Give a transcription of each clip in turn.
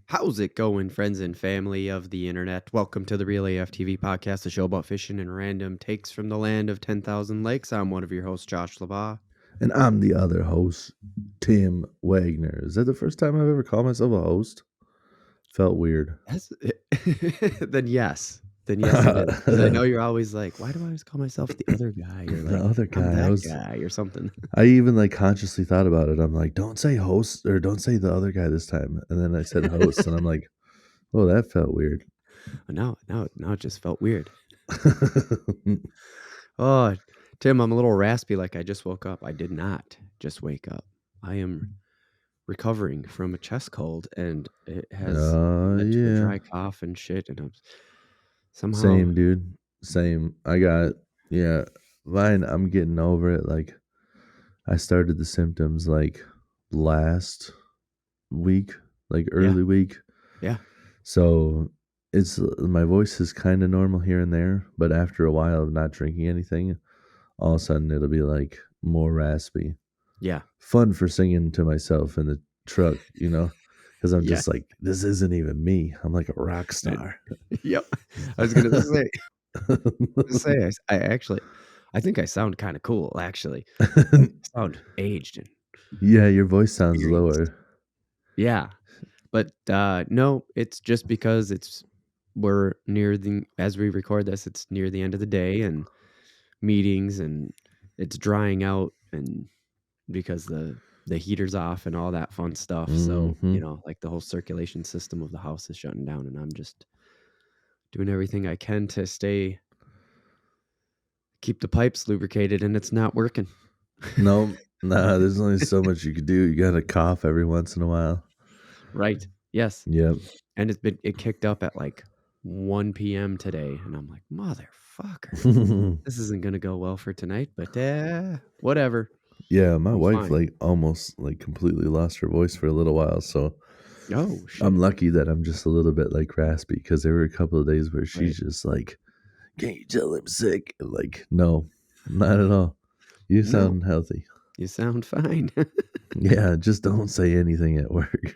How's it going, friends and family of the internet? Welcome to the Real AF TV podcast, a show about fishing and random takes from the land of 10,000 lakes. I'm one of your hosts, Josh LaBaw. And I'm the other host, Tim Wagner. Is that the first time I've ever called myself a host? Felt weird. Then yes. Then yes, it is. 'Cause I know you're always like, why do I always call myself the other guy? Or like, The other I'm guy. that guy or something. I even consciously thought about it. I'm like, don't say host or don't say the other guy this time. And then I said host, and I'm like, oh, that felt weird. Now it just felt weird. Oh, Tim, I'm a little raspy like I just woke up. I did not just wake up. I am recovering from a chest cold, and it has led to a dry cough and shit, and I'm somehow... Same, dude. Same. I got, mine, I'm getting over it. I started the symptoms last week, early week. Yeah. So my voice is kind of normal here and there, but after a while of not drinking anything, all of a sudden it'll be more raspy. Yeah. Fun for singing to myself in the truck, because I'm just this isn't even me. I'm like a rock star. Yep. I was going to say, I think I sound kind of cool, actually. I sound aged. Yeah, your voice sounds lower. Yeah. But no, it's just because we're near as we record this, it's near the end of the day and meetings, and it's drying out, and because the heater's off and all that fun stuff. Mm-hmm. So, the whole circulation system of the house is shutting down, and I'm just doing everything I can to keep the pipes lubricated, and it's not working. No, there's only so much you could do. You got to cough every once in a while. Right. Yes. Yep. And it kicked up at 1 p.m. today, and I'm like, motherfucker, this isn't gonna go well for tonight, but whatever. Yeah, my wife almost completely lost her voice for a little while, so shit. I'm lucky that I'm just a little bit raspy, because there were a couple of days where she's just like, "Can't you tell I'm sick?" No, not at all. You sound healthy. You sound fine. Yeah, just don't say anything at work.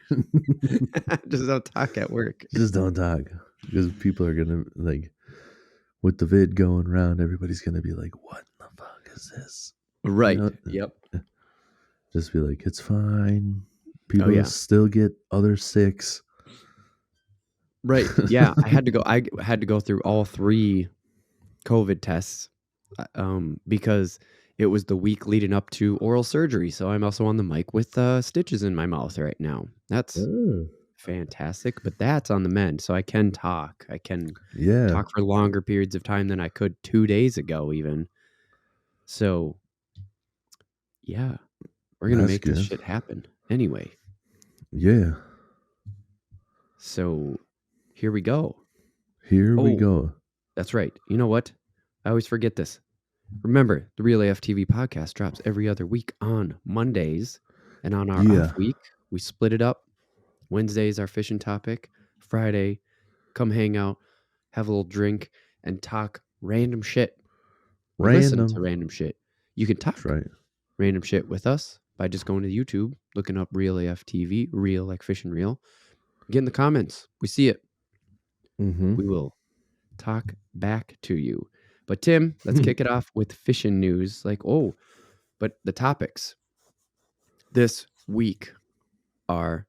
Just don't talk at work. Just don't talk, because people are gonna with the vid going around, everybody's gonna be like, "What the fuck is this?" Right. Yep. Just be like, it's fine. People still get other sicks. Right. Yeah. I had to go through all 3 COVID tests because it was the week leading up to oral surgery. So I'm also on the mic with stitches in my mouth right now. That's fantastic, but that's on the mend. So I can talk. I can talk for longer periods of time than I could 2 days ago even. So yeah, we're going to make this shit happen anyway. Yeah. So here we go. We go. That's right. You know what? I always forget this. Remember, the Real AF TV podcast drops every other week on Mondays, and on our off week, we split it up. Wednesday's our fishing topic. Friday, come hang out, have a little drink, and talk random shit. Listen to random shit. You can talk random shit with us by just going to YouTube, looking up Real AF TV, real like fishing reel. Get in the comments. We see it. Mm-hmm. We will talk back to you. But Tim, let's kick it off with fishing news. But the topics this week are,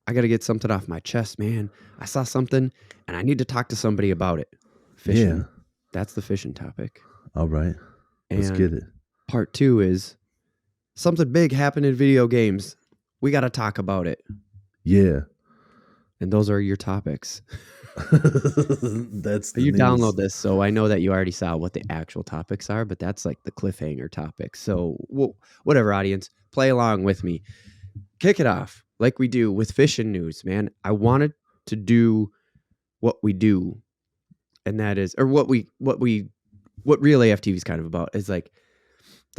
I got to get something off my chest, man. I saw something and I need to talk to somebody about it. Fishing. Yeah. That's the fishing topic. All right. Let's get it. Part 2 is something big happened in video games. We got to talk about it. Yeah. And those are your topics. That's you news. Download this, so I know that you already saw what the actual topics are, but that's the cliffhanger topic. So whatever, audience, play along with me. Kick it off like we do with fishing news, man. I wanted to do what we do, and that is, or what Real AF TV is kind of about is the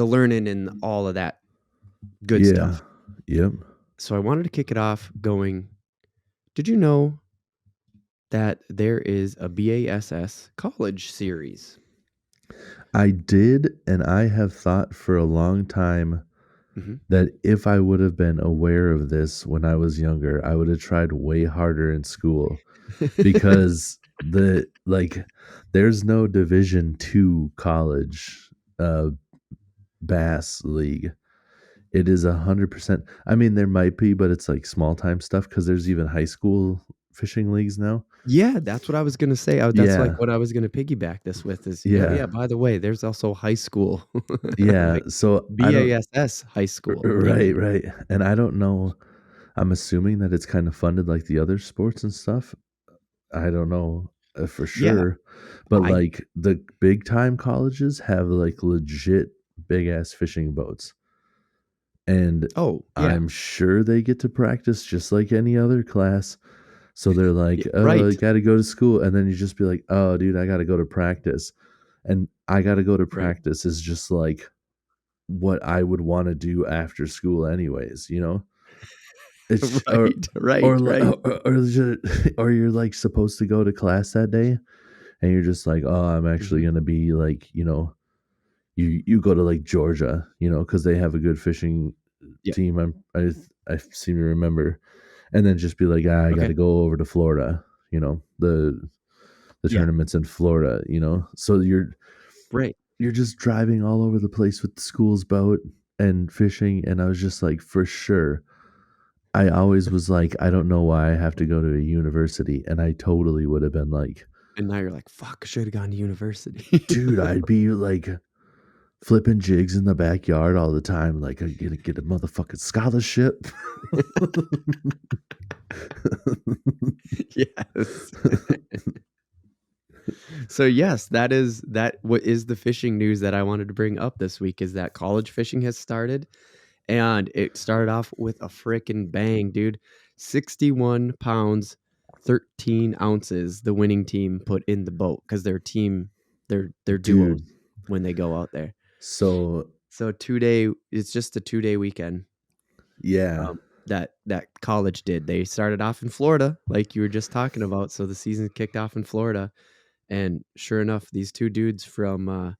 learning and all of that good stuff. Yep. So I wanted to kick it off going, did you know that there is a B.A.S.S college series? I did, and I have thought for a long time Mhm. that if I would have been aware of this when I was younger, I would have tried way harder in school because there's no Division 2 college uh bass league. It is 100%. I mean, there might be, but it's like small time stuff because there's even high school fishing leagues now. Yeah, that's what I was gonna say. That's, like, Yeah, what I was gonna piggyback this with is, oh, yeah, yeah, by the way, there's also high school, yeah. like, So I don't. B.A.S.S high school, you know? Right, right. And I don't know. I'm assuming that it's kind of funded like the other sports and stuff. I don't know for Yeah, sure, but I like the big time colleges have like legit big ass fishing boats, and oh, yeah. I'm sure they get to practice just like any other class. So they're Yeah, like, "Oh, right, you got to go to school," and then you just be like, "Oh, dude, I got to go to practice," and I got to go to right. practice is just like what I would want to do after school, anyways. You know, it's Right, right, or li- right. or you're like supposed to go to class that day and you're just like, oh, I'm actually Mhm. gonna be like, you go to like Georgia, because they have a good fishing Yeah, team. I seem to remember, and then just be like, I got okay. to go over to Florida. The Yeah, tournaments in Florida. So right. you're just driving all over the place with the school's boat and fishing, and I was just like, for sure. I always was like, I don't know why I have to go to a university, and I totally would have been like, And now you're like, "Fuck, I should've gone to university." dude, I'd be like flipping jigs in the backyard all the time, like I'm gonna get a motherfucking scholarship. Yes. So, yes, what is the fishing news that I wanted to bring up this week is that college fishing has started, and it started off with a frickin' bang, dude. 61 pounds, 13 ounces the winning team put in the boat because they're duos Dude, when they go out there. so So, it's just a 2-day weekend, yeah, that college did. They started off in Florida, like you were just talking about, so the season kicked off in Florida, and sure enough, these 2 dudes from,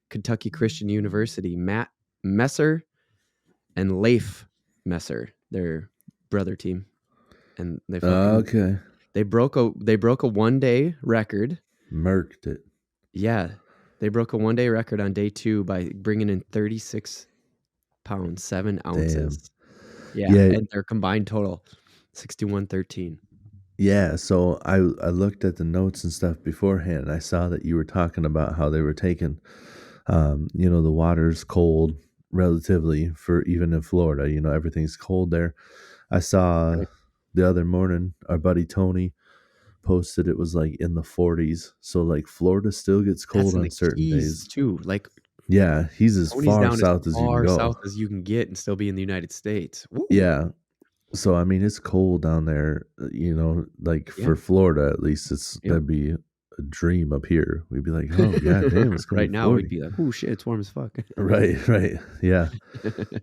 Kentucky Christian University, Matt Messer and Leif Messer, their brother team, and okay, they broke a 1-day record. murked it. Yeah, they broke a 1-day record on day 2 by bringing in 36 pounds, 7 Damn. ounces. Yeah, Yeah, and their combined total, 61-13. yeah. So I looked at the notes and stuff beforehand, and I saw that you were talking about how they were taking, the water's cold relatively for even in Florida. Everything's cold there. I saw Right. the other morning our buddy Tony posted it was like in the 40s. So like Florida still gets That's cold in on the certain Keys days. too, like, Yeah, he's as Tony's far down as south as you can far south go. as you can get and still be in the United States. Woo! Yeah. So I mean it's cold down there, like Yeah, for Florida at least yep. that'd be a dream up here. We'd be like, "Oh, god damn, it's going to Right be now, we'd 40." be like, "Ooh, shit, it's warm as fuck." Right, right. Yeah.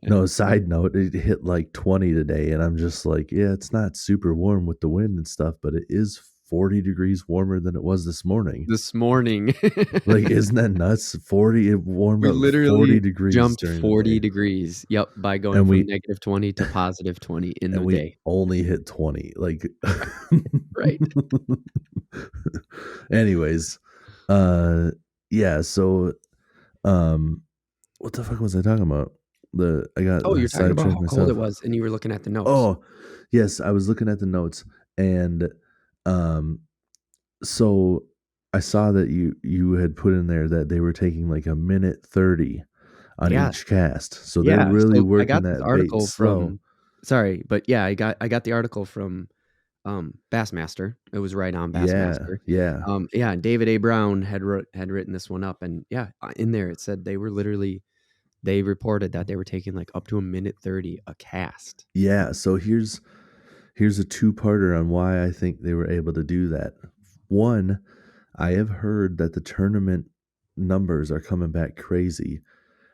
No, side note, it hit like 20 today and I'm just like, yeah, it's not super warm with the wind and stuff, but it is 40 degrees warmer than it was this morning. This morning, Like, isn't that nuts? 40, it warmed we up 40 literally degrees jumped during the 40 day. degrees. Yep, by going And from we -20 to +20 in and the we day. only hit 20. Like Right. anyways, uh yeah, so um what the fuck was I talking about? I got Oh, you're talking about sidetracked how cold it myself. was, and you were looking at the notes. Oh, yes, I was looking at the notes and um so I saw that you had put in there that they were taking like a minute 30 on Yeah, each cast. So they're yeah, really so I working got this that bait article slow. from sorry, but yeah, I got the article from Bassmaster. It was right on Yeah, Bassmaster. yeah. Yeah, David A. Brown had written this one up, and yeah, in there it said they reported that they were taking like up to a minute 30 a cast. Yeah, so here's a two-parter on why I think they were able to do that. One, I have heard that the tournament numbers are coming back crazy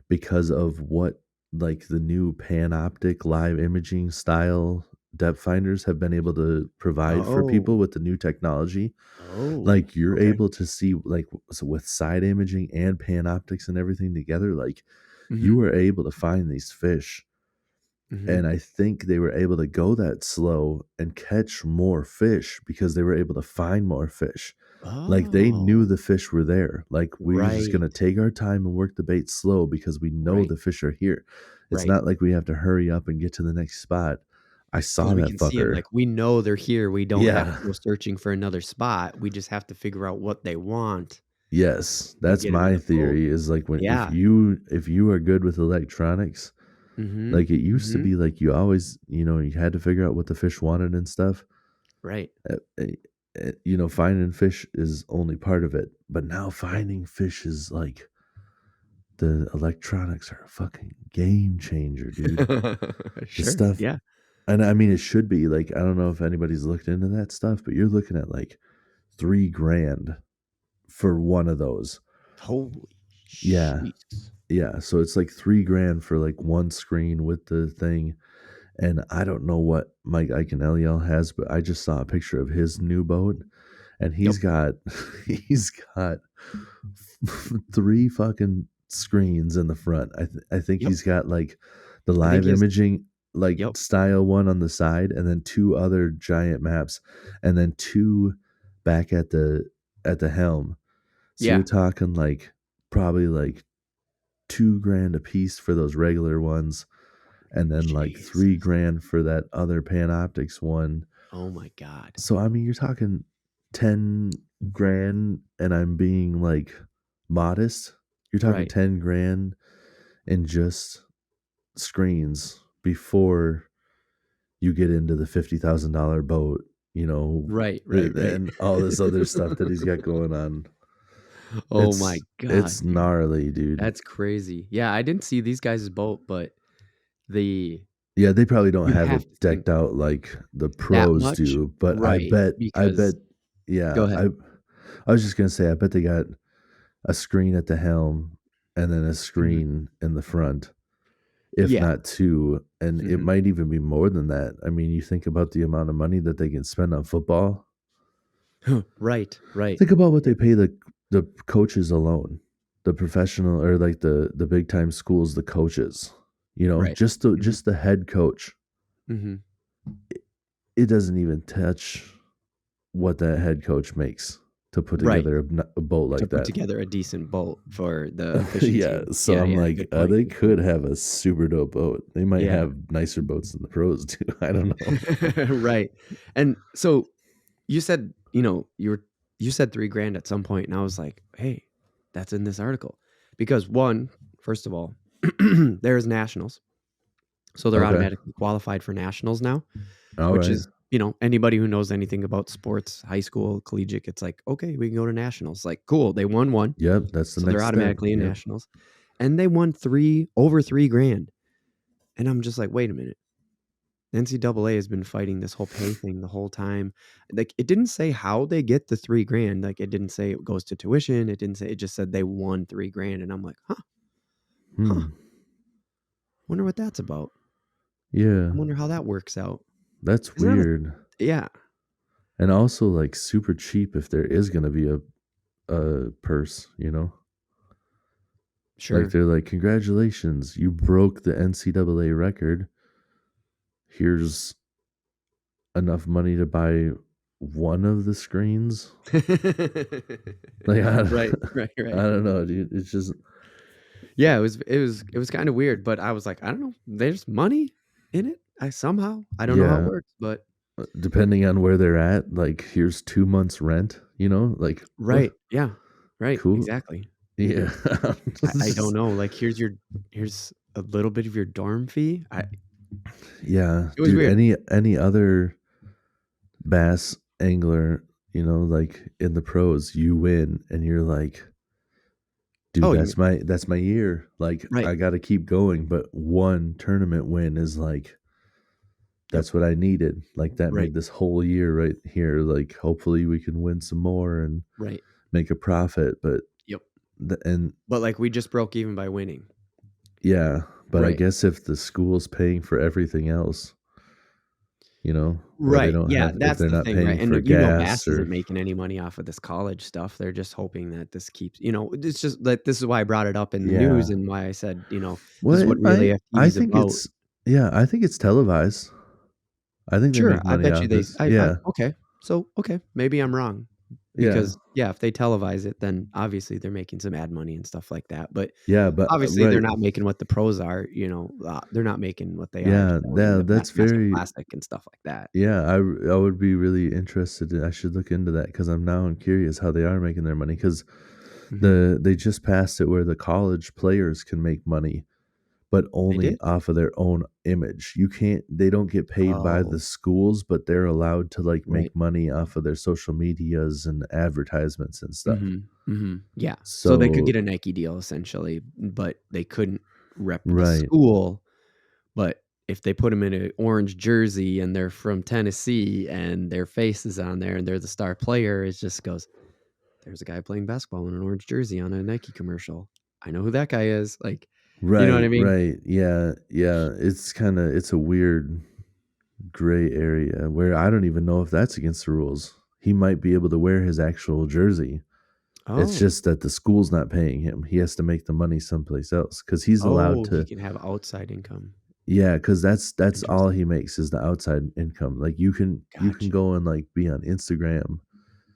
because of what like the new panoptic live imaging style depth finders have been able to provide for Oh, people with the new technology. oh, Like you're okay. able to see like so with side imaging and panoptics and everything together, like you Mhm. were able to find these fish. Mhm. And I think they were able to go that slow and catch more fish because they were able to find more fish. Like, they knew Oh, the fish were there. Like, we're just right, gonna take our time and work the bait slow because we know right, the fish are here. It's right. not like we have to hurry up and get to the next spot. I Because saw we that can see them. fucker. Like, we know they're here, we don't have Yeah. to go searching for another spot, we just have to figure out what they want Yes. and That's get them in my the boat. theory is like when Yeah. if you are good with electronics, Mhm, like it used to mhm. be like you always, you had to figure out what the fish wanted and stuff. Right. Uh, uh, finding fish is only part of it, but now Yep. finding fish is like the electronics are a fucking game changer, dude. The Sure, stuff, yeah. and I mean, it should be like, I don't know if anybody's looked into that stuff, but you're looking at like 3 grand for one of those. Holy Yeah. sheesh. Yeah. So it's like 3 grand for like one screen with the thing. And I don't know what Mike Iaconelli has, but I just saw a picture of his new boat, and Yep, he's got he's got 3 fucking screens in the front. I think yep. he's got like the I think live he has imaging like yep. style one on the side, and then 2 other giant maps, and then 2 back at the helm. So you're Yeah. talking like probably like 2 grand a piece for those regular ones, and then like three Jesus. grand for that other Panoptics one. Oh my god. So I mean, you're talking 10 grand, and I'm being like modest. You're talking Right. 10 grand in just screens before you get into the $50,000 boat, Right, right, right. and all this other stuff that he's got going on. Oh my god, It's dude. gnarly, dude. That's crazy. Yeah, I didn't see these guys' boat, but the Yeah, they probably don't you have have it to think decked out like the that pros much? do, but Right, I bet, because yeah, go ahead. I was just gonna say, I bet they got a screen at the helm and then a Mhm. screen in the front, if Yeah. not two, and it Mhm. might even be more than that. I mean, you think about the amount of money that they can spend on football. Right, right. Think about what they pay the coaches alone, the professional or like the big time schools, the coaches. Right. Mhm. Just the head coach. Mhm. It doesn't even touch what that head coach makes to put Right. together a boat To like put that. together a decent boat for the Yeah, efficiency. so Yeah, I'm yeah, like, good point, they good point. could have a super dope boat. They might Yeah. have nicer boats than the pros too. I don't know. Right. And so you said, you said 3 grand at some point, and I was like, "Hey, that's in this article." Because one, first of all, there's nationals. So they're Okay. automatically qualified for nationals now, All which right. is, anybody who knows anything about sports, high school, collegiate, it's like, "Okay, we can go to nationals." Like, cool, they won one, Yep, that's the so they're next step. automatically in Yep. nationals. And they won over 3 grand. And I'm just like, "Wait a minute. The NCAA has been fighting this whole pay thing the whole time." Like, it didn't say how they get the 3 grand. Like, it didn't say it goes to tuition. It didn't say, it just said they won 3 grand. And I'm like, huh, Hmm. wonder what that's about. Yeah. I wonder how that works out. That's 'Cause none of, weird. yeah, And also like super cheap if there is gonna be a purse, Like sure. they're like, congratulations, you broke the NCAA record. Here's enough money to buy one of the screens. Like Right, right, I right. don't know, dude. It's just Yeah, it was kind of weird, but I was like, I don't know. There's money in it. I don't know how it yeah. works, but Depending on where they're at, like here's 2 months rent. Like what? right, yeah, right, Cool. exactly. Yeah. I don't know. Like, here's a little bit of your dorm fee. Yeah, It was dude. weird. Any other bass angler, like in the pros, you win, and you're like, dude, Oh, you mean that's my year. Like right, I got to keep going, but one tournament win is like yep, that's what I needed. Like that right, made this whole year right here. Like hopefully we can win some more and right, make a profit. But yep. and But like, we just broke even by winning. yeah, but I Right, guess if the school's paying for everything else, or they right. don't Yeah, have if that's they're the not thing, right? paying And for Bass gas isn't or making any money off of this college stuff. They're just hoping that this keeps. It's just like, this is why I brought it up in the news yeah. and why I said, Well, this is what it Relay might. FTV I is think about. Yeah, I think it's televised. I think they Sure, make I money bet you off they this. I Yeah. okay. So, okay, maybe I'm wrong Yeah. because, yeah, if they televise it, then obviously they're making some ad money and stuff like that, but Yeah, but obviously they're right. not making what the pros are, they're not making what they are Yeah, selling the that's Master very Classic and stuff like that. yeah, I would be really interested I should look into that because I'm curious how they are making their money because Mhm. they just passed it where the college players can make money, but They only did? off of their own image. They don't get paid by Oh, the schools, but they're allowed to, like, right. make money off of their social medias and advertisements and stuff. Mhm, mhm, yeah. So they could So get a Nike deal essentially, but they couldn't rep the right. school, but if they put them in an orange jersey and they're from Tennessee and their face is on there and they're the star player, it just goes, "There's a guy playing basketball in an orange jersey on a Nike commercial. I know who that guy is." Like, you know what I Right, mean? right. Yeah, yeah. It's a weird gray area where I don't even know if that's against the rules. He might be able to wear his actual jersey. It's Oh. just that the school's not paying him. He has to make the money someplace else because he's allowed Oh, he to. can have outside income. Yeah, because that's all Interesting. he makes is the outside income. Like you can Gotcha. go and like be on Instagram,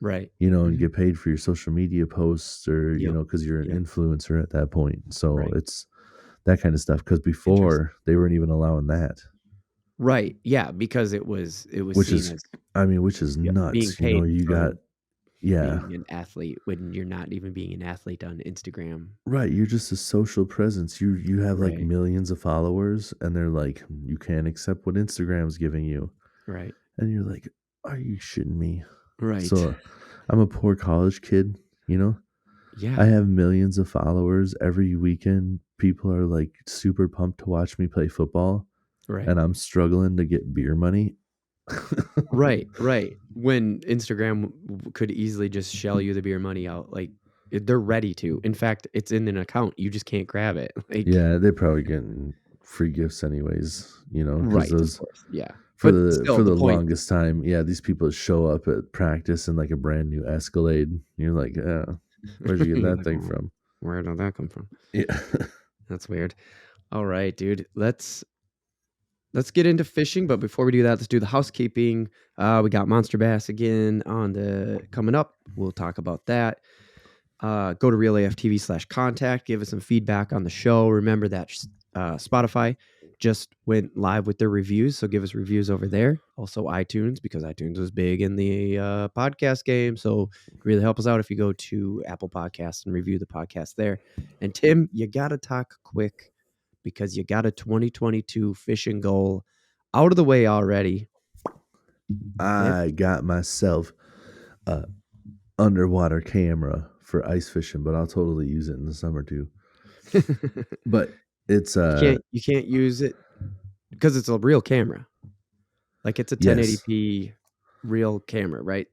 Right. and Mhm. get paid for your social media posts or Yep. because you're an Yep. influencer at that point. So Right. it's that kind of stuff. Because Interesting. before they weren't even allowing that, Right. Yeah, because it was which seen is, as, I mean, which is yeah, being nuts. paid You for got yeah. being an athlete when you're not even being an athlete on Instagram. Right, you're just a social presence. You have like Right. millions of followers and they're like, you can't accept what Instagram's giving you. Right. And you're like, are you shitting me? Right. So I'm a poor college kid, you know? I Yeah. have millions of followers. Every weekend, people are like super pumped to watch me play football, Right. and I'm struggling to get beer money. Right. Right. When Instagram could easily just shell you the beer money out, like, they're ready to. In fact, it's in an account. You just can't grab it. Like, Yeah, they're probably getting free gifts anyways, because right, of those course. Yeah. But still for the the point. longest time, yeah, these people show up at practice in like a brand new Escalade. You're like, where'd you get You're that like, thing "Oh, from? where did that come from?" Yeah. That's weird. All right, dude. Let's get into fishing, but before we do that, let's do the housekeeping. We got Monster Bass again on the coming up. We'll talk about that. Go to realaftv/contact. Give us some feedback on the show. Remember that Spotify just went live with their reviews, so give us reviews over there. Also iTunes, because iTunes was big in the podcast game. So really help us out if you go to Apple Podcasts and review the podcast there. And Tim, you gotta talk quick because you got a 2022 fishing goal out of the way already. I got myself a underwater camera for ice fishing, but I'll totally use it in the summer too. But it's You can't use it because it's a real camera. Like, it's a yes. 1080p real camera, right?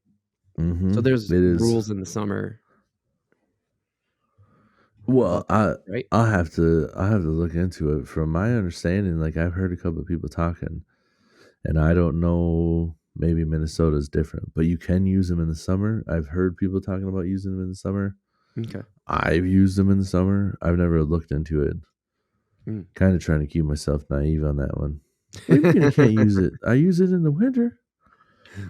So Mhm. there's It is. rules in the summer Well, about that, right? I have to look into it. From my understanding, like I've heard a couple of people talking, and I don't know. Maybe Minnesota's different, but you can use them in the summer. I've heard people talking about using them in the summer. Okay. I've used them in the summer. I've never looked into it. Mm. Kind of trying to keep myself naive on that one. What do you mean I can't use it? I use it in the winter,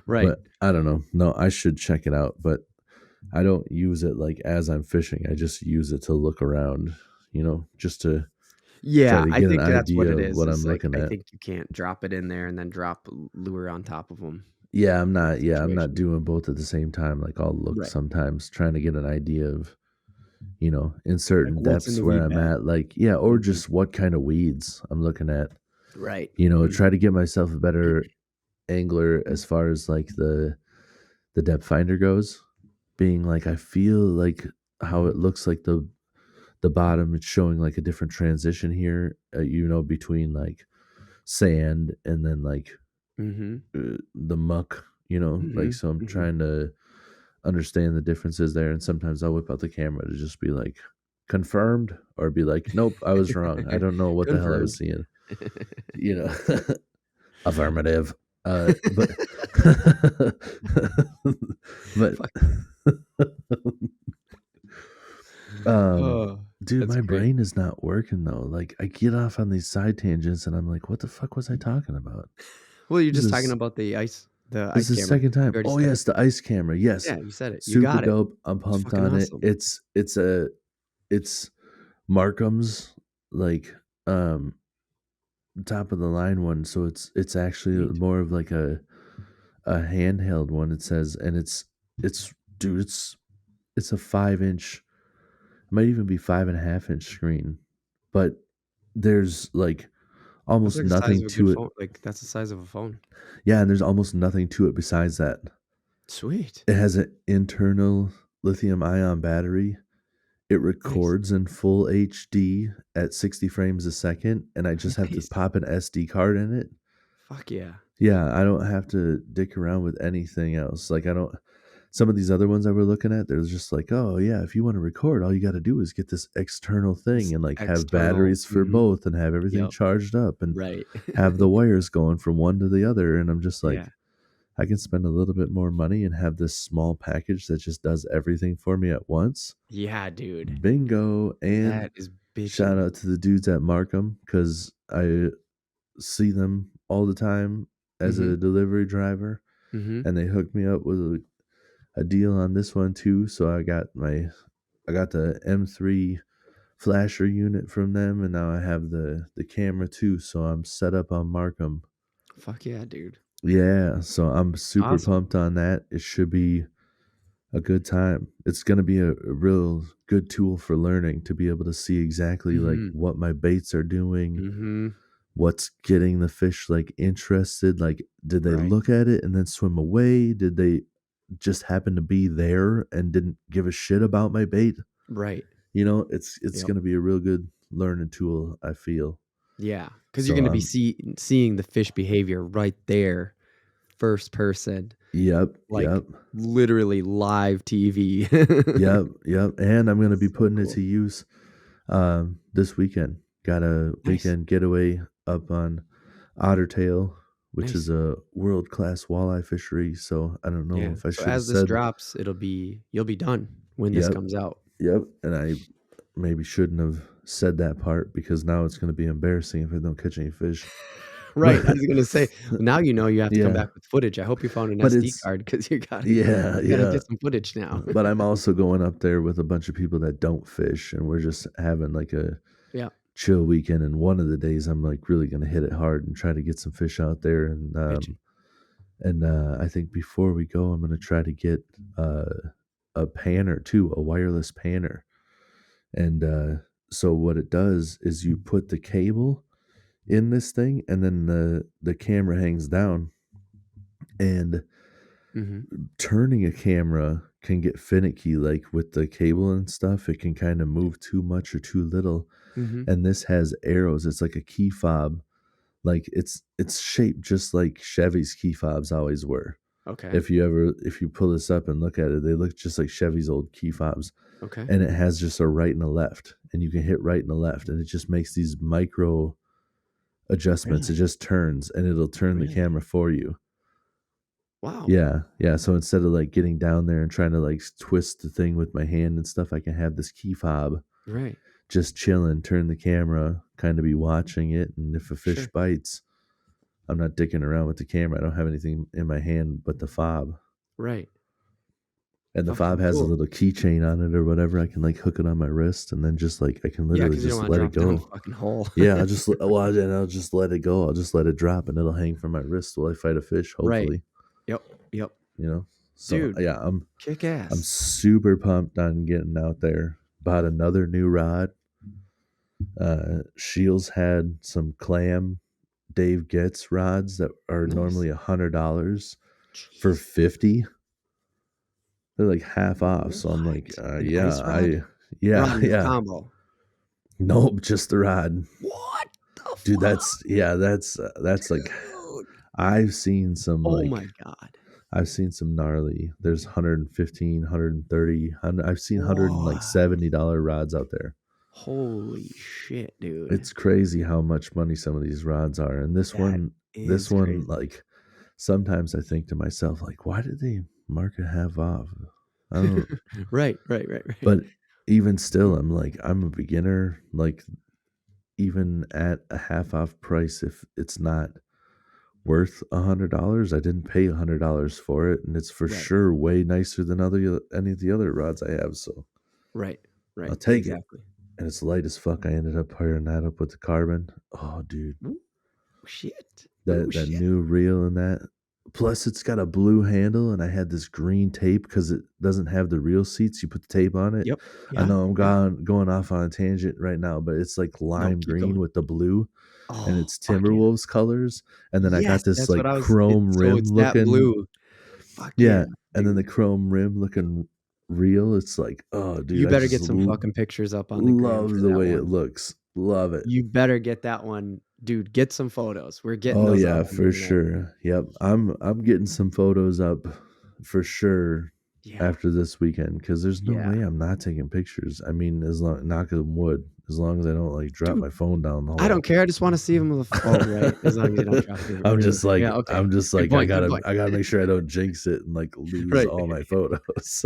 Right. but I don't know. No, I should check it out, but I don't use it like as I'm fishing. I just use it to look around, just to try Yeah, to I get an think that's what idea it of what is I'm like, looking I at. think you can't drop it in there and then drop lure on top of them I'm not situation. doing both at the same time. Like I'll look Right. sometimes trying to get an idea of, in Like, certain what's in depths the where weed I'm bag? at, like, yeah, or Mhm. just what kind of weeds I'm looking at, Right. try to get myself a better angler as far as like the depth finder goes, being like, I feel like how it looks like the bottom, it's showing like a different transition here, between like sand and then like Mhm. the muck, like, Mhm. so I'm Mhm. trying to understand the differences there. And sometimes I'll whip out the camera to just be like, confirmed, or be like, nope, I was wrong. I don't know what the hell I was Confirmed. seeing, you know, affirmative. But, but, Fuck. um, Oh. dude, That's my great. brain is not working though. Like I get off on these side tangents and I'm like, what the fuck was I talking about? Well, you're This just talking is about the this ice is the camera. second You time. already Oh said it. yes, the ice camera. Yes. Yeah, you said it. You Super got it. dope. I'm It's pumped fucking on it. awesome. It's Markham's like um top of the line one, so it's actually Sweet. more of like a handheld one. It says, and it's dude, it's a 5 inch, might even be 5.5 inch screen, but there's like That's almost like the size nothing of a good to it. phone. Like, that's the size of a phone. Yeah, and there's almost nothing to it besides that. Sweet. It has an internal lithium ion battery. It Nice. records in full HD at 60 frames a second, and I just have to Nice. pop an SD card in it. Fuck yeah. Yeah, I don't have to dick around with anything else. Like I don't some of these other ones I were looking at, they're just like, "Oh, yeah, if you want to record, all you got to do is get this external This thing and like have external batteries for both and have everything Yep. charged up and Right. have the wires going from one to the other." And I'm just Yeah. like, I can spend a little bit more money and have this small package that just does everything for me at once. Yeah, dude. Bingo. And That is shout bitchin'. out to the dudes at Markham because I see them all the time as Mhm. a delivery driver, Mhm. and they hooked me up with a deal on this one too. So I got the M3 flasher unit from them, and now I have the camera too. So I'm set up on Markham. Fuck yeah, dude. Yeah, so I'm super Awesome. pumped on that. It should be a good time. It's going to be a real good tool for learning to be able to see exactly like Mhm. what my baits are doing, Mhm. what's getting the fish like interested. Like, did they Right. look at it and then swim away? Did they just happen to be there and didn't give a shit about my bait? Right. You know, it's Yep. going to be a real good learning tool, I feel. Yeah, because 'cause you're So gonna be seeing the fish behavior right there, first person, like, yep. literally live TV. Yep. And I'm gonna That's be so putting it cool. to use this weekend. Got a Nice. weekend getaway up on Ottertail, which is Nice. a world class walleye fishery. So I don't know Yeah. if I So should have as this said drops, you'll be done when this yep, comes out. yep. And I maybe shouldn't have said that part because now it's gonna be embarrassing if I don't catch any fish. But Right, I was gonna say, now you have to come yeah. back with footage. I hope you found an But SD it's card because yeah, you gotta yeah. get some footage now. But I'm also going up there with a bunch of people that don't fish, and we're just having like a Yeah, chill weekend. And one of the days, I'm like really gonna hit it hard and try to get some fish out there. bitchin'. And I think before we go, I'm gonna try to get uh, a panner too, a wireless panner. And so what it does is you put the cable in this thing, and then the camera hangs down, and Mhm, turning a camera can get finicky, like with the cable and stuff. It can kind of move too much or too little. mhm. And this has arrows. It's like a key fob. Like it's shaped just like Chevy's key fobs always were. Okay, If you pull this up and look at it, they look just like Chevy's old key fobs. okay. And it has just a right and a left. And you can hit right and a left. And it just makes these micro adjustments. It Really? just turns and it'll turn the Really? camera for you. Wow. Yeah, yeah, so instead of, like, getting down there and trying to, like, twist the thing with my hand and stuff, I can have this key fob Right. just chilling, turn the camera, kinda be watching it, and if a fish Sure. bites, I'm not dicking around with the camera, I don't have anything in my hand but the fob, Right. and the fob Fucking has a cool. little keychain on it or whatever, I can, like, hook it on my wrist, and then just, like I can Yeah, literally because you don't just wanna let it drop it down a go. fucking hole. Yeah, I'll just let it go, I'll just let it drop, and it'll hang from my wrist while I fight a fish, Right. hopefully, Yep, yep. you know? So, Dude, yeah, kick I'm ass. super pumped on getting out there. Bought another new rod. Shields had some clam Dave Getz rods that are Nice. normally $100 for Jeez. 50. They're like half off. So I'm like, What? An ice rod? yeah, Rod or yeah. combo? Nope, just the rod, What the dude. fuck, That's like dude? I've seen some Oh like my god. I've seen some gnarly. There's 115, 130, I've seen 100 and like What? $70 rods out there. Holy shit, dude. It's crazy how much money some of these rods are. And That this is one, crazy. like sometimes I think to myself, like, why did they mark a half off? I don't Right, right, right, right. but even still, I'm like, I'm a beginner. Like, even at a half off price, if it's not worth $100, I didn't pay $100 for it, and it's for Right. sure way nicer than any of the other rods I have. So Right. I'll Right. take it. Exactly. And it's light as fuck. I ended up pairing that up with the carbon. Oh, dude, Ooh, shit. Ooh, that shit. new reel and that. Plus, it's got a blue handle, and I had this green tape because it doesn't have the reel seats. You put the tape on it. Yep. I Yeah. know I'm Yeah. going off on a tangent right now, but it's like No, lime keep green going. with the blue, and Oh, it's fuck yeah. Timberwolves colors. And then I Yes, got this that's what like I was. chrome rim It's that looking, blue. Fuck yeah, yeah. And then the dude. chrome rim looking reel. It's like, oh, dude, You I better just get some fucking pictures up on the gram love for the that way it one. looks. Love it. You better get that one, dude. Get some photos. We're getting Oh those up yeah, on the for internet. sure. Yep. I'm getting some photos up for sure Yeah, after this weekend because there's no yeah, way I'm not taking pictures. I mean, as long knock on wood, as long as I don't like drop dude. my phone down the I don't hole. care. I just want to see them with. Oh, right. As long as you don't drop your. Really. Yeah. Okay. I'm just Good like point. Good point. I gotta make sure I don't jinx it and like lose Right. all my photos.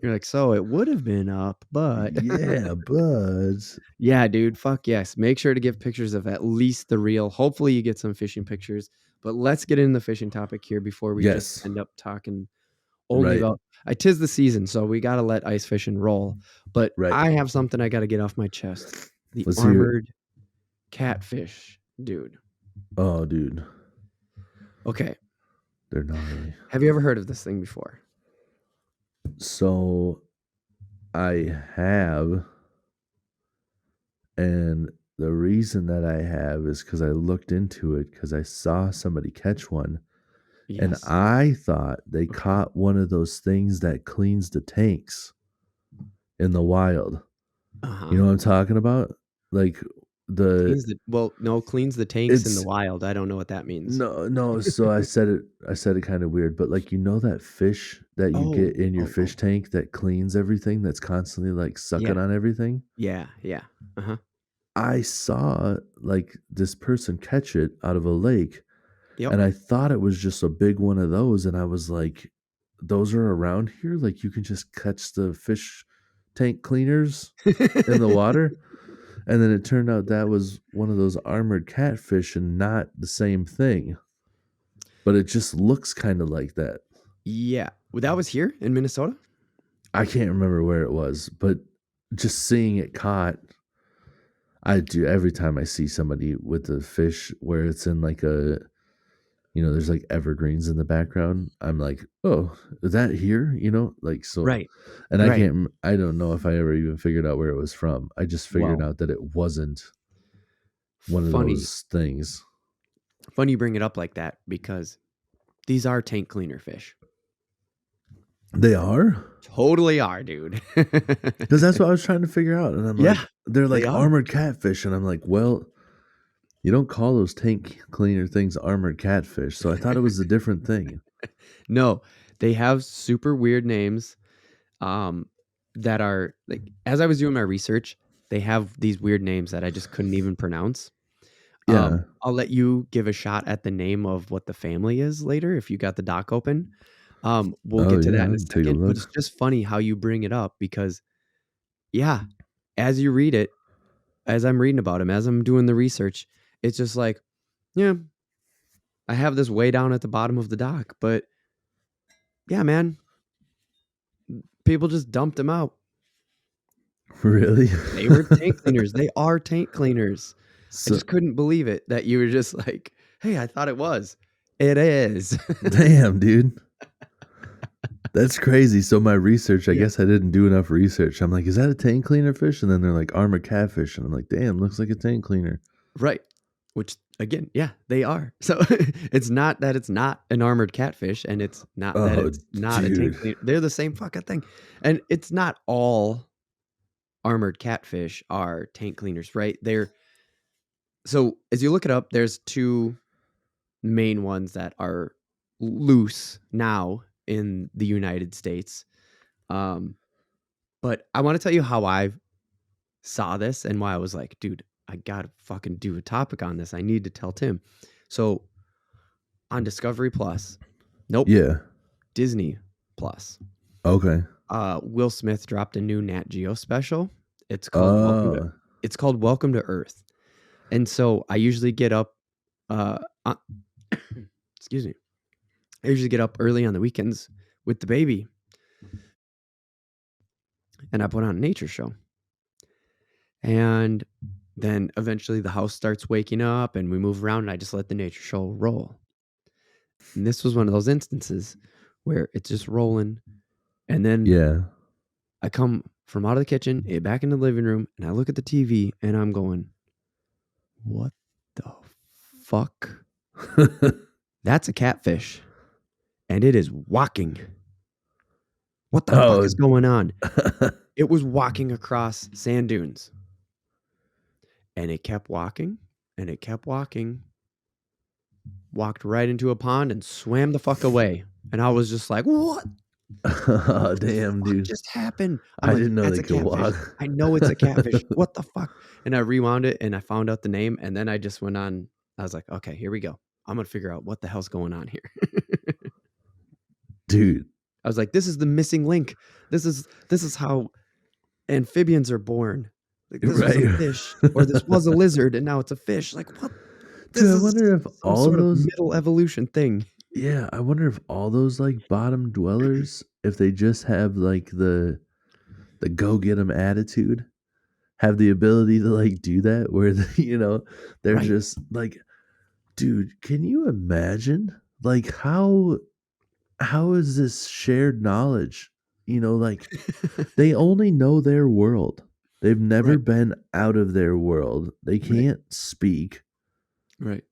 You're like, so it would have been up, but Yeah, but yeah, dude. Fuck yes. Make sure to give pictures of at least the reel. Hopefully, you get some fishing pictures. But let's get in the fishing topic here before we just yes, end up talking only right, about. Tis the season, so we got to let ice fishing roll. But right. I have something I got to get off my chest. The Let's hear it. armored catfish, dude. Oh, dude, Okay. they're gnarly. Have you ever heard of this thing before? So I have, and the reason that I have is because I looked into it because I saw somebody catch one, and Yes. I thought they Okay. caught one of those things that cleans the tanks in the wild. Uh You huh. know what I'm talking about? Like the Cleans the tanks in the it's wild. I don't know what that means. no. So I said it kind of weird, but like you know that fish that you Oh, get in your oh, fish oh. tank that cleans everything, that's constantly like Yeah, sucking on everything. yeah, yeah. Uh huh. I saw like this person catch it out of a lake, Yep. and I thought it was just a big one of those, and I was like, those are around here? Like you can just catch the fish tank cleaners in the water? And then it turned out that was one of those armored catfish and not the same thing. But it just looks kind of like that. Yeah. Well, that was here in Minnesota? I can't remember where it was, but just seeing it caught, I do every time I see somebody with a fish where it's in like a, you know, there's like evergreens in the background. I'm like, oh, is that here? You know, like so. Right. And Right. I don't know if I ever even figured out where it was from. I just figured Well, out that it wasn't one of funny. those things. Funny you bring it up like that because these are tank cleaner fish. They are? Totally are, dude. Because that's what I was trying to figure out. And I'm Yeah, like, they're they like are. armored catfish. And I'm like, well, you don't call those tank cleaner things armored catfish. So I thought it was a different thing. No, they have super weird names um that are like as I was doing my research, they have these weird names that I just couldn't even pronounce. Yeah. I'll let you give a shot at the name of what the family is later if you got the doc open. We'll Oh, get to yeah. that I in a can take a second, but look. it's just funny how you bring it up because yeah, as you read it, as I'm reading about him, as I'm doing the research, it's just like, yeah, I have this way down at the bottom of the doc, but yeah, man, people just dumped him out. Really? They were tank cleaners. They are tank cleaners. I So, just couldn't believe it that you were just like, hey, I thought it was. It is. damn, dude. That's crazy. So my research, I Yeah. guess I didn't do enough research. I'm like, is that a tank cleaner fish? And then they're like armored catfish. And I'm like, damn, looks like a tank cleaner. Right. Which again, yeah, they are. So it's not that it's not an armored catfish and it's not that Oh, it's not a tank dude. cleaner. They're the same fucking thing. And it's not all armored catfish are tank cleaners, right? They're so as you look it up, there's two main ones that are loose now in the United States. Um, but I want to tell you how I saw this and why I was like, dude, I gotta fucking do a topic on this. I need to tell Tim. So on Discovery Plus, nope, Yeah. Disney Plus. Okay. Will Smith dropped a new Nat Geo special. It's called Oh, Welcome to Earth. And so I usually get up uh, uh excuse me. I usually get up early on the weekends with the baby and I put on a nature show. And then eventually the house starts waking up and we move around and I just let the nature show roll. And this was one of those instances where it's just rolling. And then yeah. I come from out of the kitchen, back into the living room, and I look at the TV and I'm going, what the fuck? That's a catfish. And it is walking. What the fuck is going on? It was walking across sand dunes. And it kept walking and it kept walking. Walked right into a pond and swam the fuck away. And I was just like, what? Oh, damn, What dude. just happened? I'm I like, didn't know that's they a could catfish. walk. I know it's a catfish. What the fuck? And I rewound it and I found out the name. And then I just went on. I was like, okay, here we go. I'm going to figure out what the hell's going on here. Dude. I was like, this is the missing link. This is how amphibians are born. Like, this was a fish, or this was a lizard, and now it's a fish. Like, what? This Dude, I is wonder if some all sort those of middle evolution thing. Yeah, I wonder if all those like bottom dwellers, if they just have like the go get 'em attitude, have the ability to like do that where they're Right. just like, dude, can you imagine like how is this shared knowledge? Like they only know their world. They've never Right. been out of their world. They Right. can't speak. Right.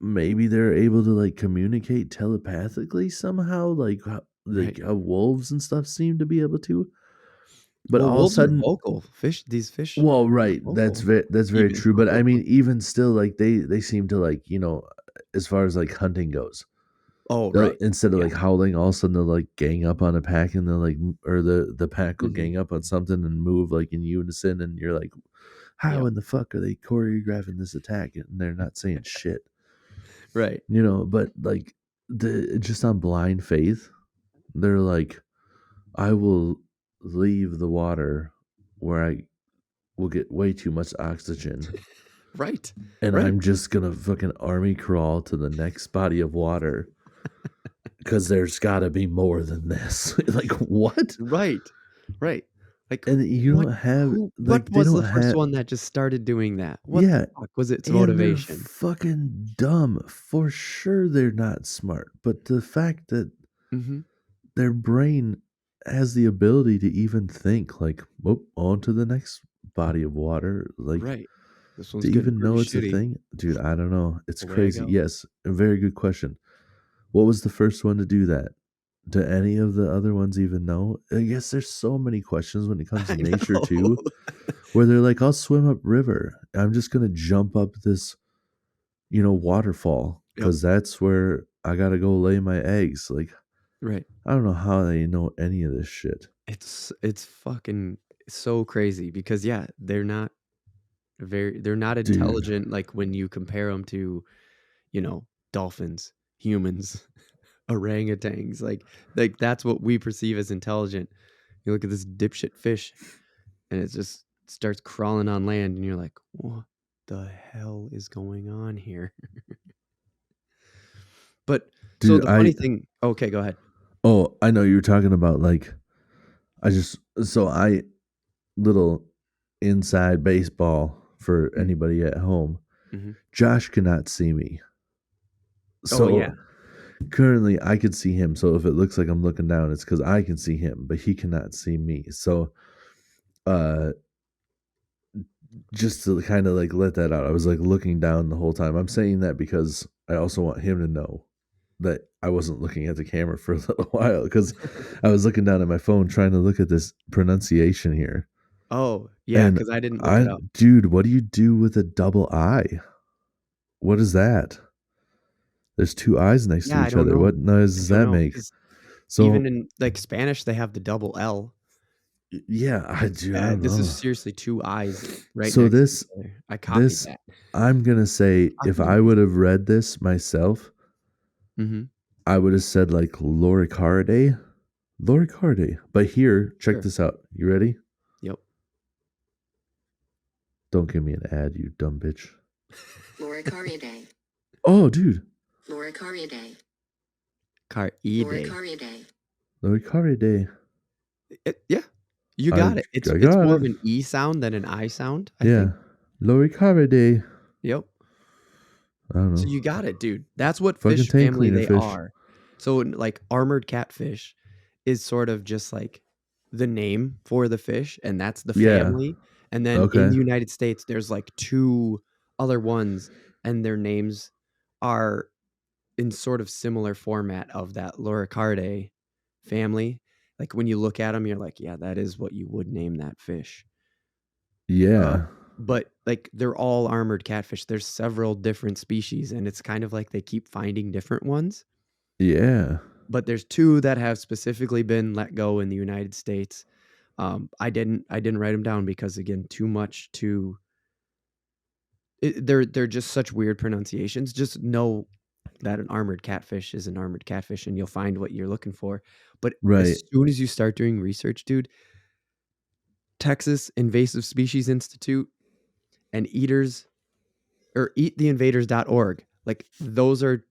Maybe they're able to like communicate telepathically somehow, like Right. how wolves and stuff seem to be able to. But Well, all of a wolves are sudden, vocal. These fish well, are right, vocal. that's very Even true. But I mean, even still, like they seem to like as far as like hunting goes, oh, they'll right. instead of Yeah. like howling, all of a sudden they'll like gang up on a pack and they'll like or the pack will Mhm. gang up on something and move like in unison, and you're like, how Yep. in the fuck are they choreographing this attack and they're not saying shit? Right. But like the just on blind faith, they're like, I will leave the water where I will get way too much oxygen, Right. and Right. I'm just gonna fucking army crawl to the next body of water because there's gotta be more than this. Like what? Right. Right. Like, And you what don't have what like they was don't the first have one that just started doing that? What the yeah, fuck was its and they're motivation? fucking dumb. For sure they're not smart. But the fact that Mhm. their brain has the ability to even think like, "Whoop, on to the next body of water." Like Right. This to one's getting even pretty know it's a shitty. thing, dude. I don't know. It's Away I crazy. go. Yes, a very good question. What was the first one to do that? Do any of the other ones even know? I guess there's so many questions when it comes to I nature know. too, where they're like, "I'll swim up river. I'm just gonna jump up this, waterfall Yep. because that's where I gotta go lay my eggs." Like, Right. I don't know how they know any of this shit. It's fucking so crazy because yeah, they're not Dude, intelligent like when you compare them to, dolphins, humans, orangutans. Like that's what we perceive as intelligent. You look at this dipshit fish and it just starts crawling on land and you're like, what the hell is going on here? But so dude, the funny thing, okay, go ahead. I know you were talking about like, I little inside baseball for Mhm. anybody at home. Mhm. Josh cannot see me. Oh yeah. So currently I could see him. So if it looks like I'm looking down, it's because I can see him, but he cannot see me. So uh just to kind of like let that out, I was like looking down the whole time. I'm saying that because I also want him to know that I wasn't looking at the camera for a little while because I was looking down at my phone trying to look at this pronunciation here. Oh, yeah, And because I didn't look it up. dude, what do you do with a double I? What is that? There's two eyes next to Yeah, I each don't other. know. What noise I does don't that know make? because even So in, like, Spanish, they have the double L. yeah, I don't This is know. seriously 2 I's right So next to this each other. I copied this that. I'm gonna say if Copy and I would paste. have read this myself, Mhm. I would have said like Loricaridae, Loricarde. But here, check Sure. this out. You ready? Yep. Don't give me an ad, you dumb bitch. Loricariidae. Oh, dude. Loricariidae. Caridae. Loricarde. Yeah. You got it. I It's got more it. of an E sound than an I sound, I Yeah. think. Loricarde. Yep. I don't know. So you got it, dude. That's what Fucking fish tank family cleaner they fish. are. So like armored catfish is sort of just like the name for the fish, and that's the Yeah. family. And then in Okay. the United States, there's like 2 other ones, and their names are in sort of similar format of that Loricarde family. Like when you look at them, you're like, yeah, that is what you would name that fish. Yeah. But like they're all armored catfish. There's several different species, and it's kind of like they keep finding different ones. Yeah. But there's 2 that have specifically been let go in the United States. I didn't write them down because again, too much to. They're just such weird pronunciations. Just know that an armored catfish is an armored catfish, and you'll find what you're looking for. But Right. as soon as you start doing research, dude, Texas Invasive Species Institute and eattheinvaders.org, like those are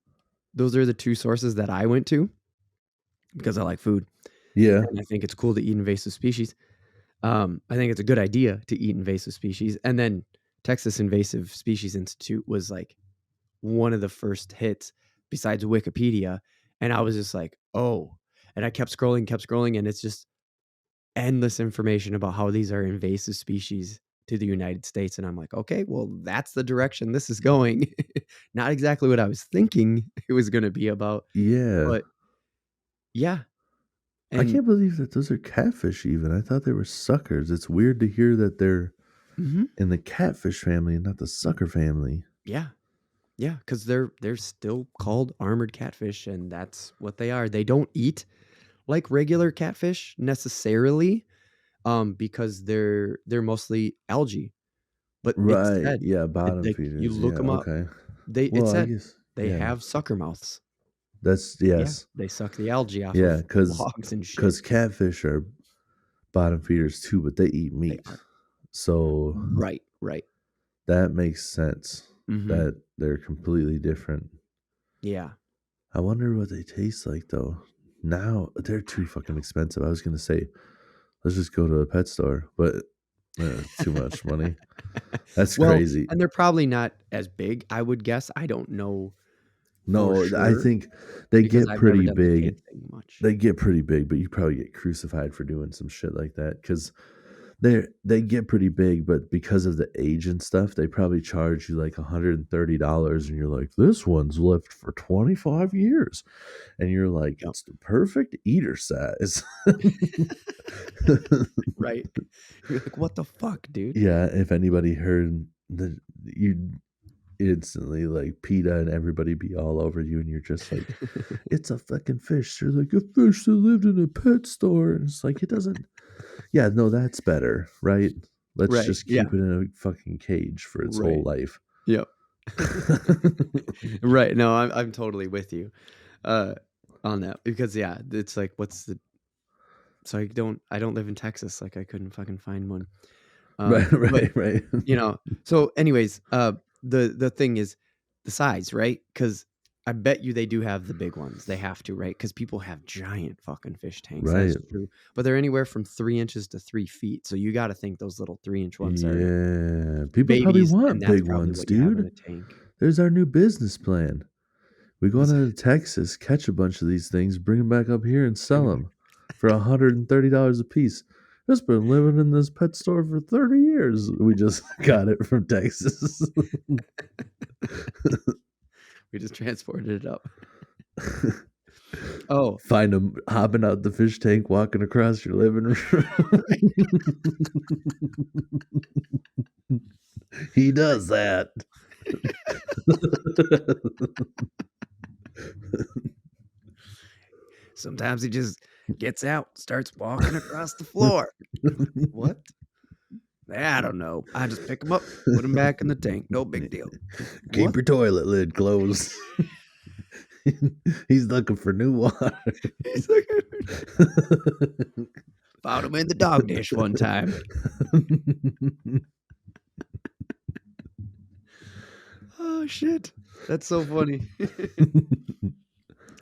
the 2 sources that I went to because I like food. Yeah. And I think it's cool to eat invasive species. I think it's a good idea to eat invasive species. And then Texas Invasive Species Institute was like one of the first hits besides Wikipedia. And I was just like, oh, and I kept scrolling, and it's just endless information about how these are invasive species to the United States. And I'm like, okay, well, that's the direction this is going. Not exactly what I was thinking it was going to be about, Yeah. but yeah. I can't believe that those are catfish even. I thought they were suckers. It's weird to hear that they're in the catfish family and not the sucker family. Yeah. Yeah, because they're still called armored catfish, and that's what they are. They don't eat like regular catfish necessarily, because they're mostly algae. But it Right. said, Yeah, bottom like you feeders. look Yeah, them up, okay. it Well, I said guess they yeah. have sucker mouths. That's Yeah, yes. they suck the algae off Yeah, of logs and shit. because catfish are bottom feeders too, but they eat meat. are. So Right. that makes sense Mhm. that they're completely different. Yeah. I wonder what they taste like though. Now they're too fucking expensive. I was gonna say, let's just go to a pet store, but too much money. That's Well, crazy. and they're probably not as big, I would guess. I don't know No, for I sure think they because get I've never pretty done the big. tank thing much. They get pretty big, but you probably get crucified for doing some shit like that because they get pretty big, but because of the age and stuff, they probably charge you like $130, and you're like, this one's lived for 25 years, and you're like, Yep. it's the perfect eater size. Right. You're like, what the fuck, dude? Yeah, if anybody heard that, you'd instantly like PETA and everybody be all over you, and you're just like, it's a fucking fish. They're like, a fish that lived in a pet store, and it's like, it doesn't. Yeah, no, that's better, right? Let's Right. just Yeah. keep it in a fucking cage for its whole life. Yep. Right. No, I'm totally with you on that because yeah, it's like what's the so I don't live in Texas, like I couldn't fucking find one. Right. But, so anyways, the thing is the size, right? Because I bet you they do have the big ones. They have to, right? Because people have giant fucking fish tanks. Right. That's true. But they're anywhere from 3 inches to 3 feet. So you got to think those little 3-inch ones are Yeah, people probably babies, want and that's big probably ones, what you have in dude. a tank. There's our new business plan. We go down to Texas, catch a bunch of these things, bring them back up here, and sell them for $130 a piece. It's been living in this pet store for 30 years. We just got it from Texas. We just transported it up. Oh, Find them hopping out the fish tank, walking across your living room. He does that. sometimes he just gets out, starts walking across the floor. What? I don't know. I just pick them up, put them back in the tank. No big deal. Keep What? your toilet lid closed. He's looking for new water. He's looking. Found him in the dog dish one time. Oh shit, that's so funny.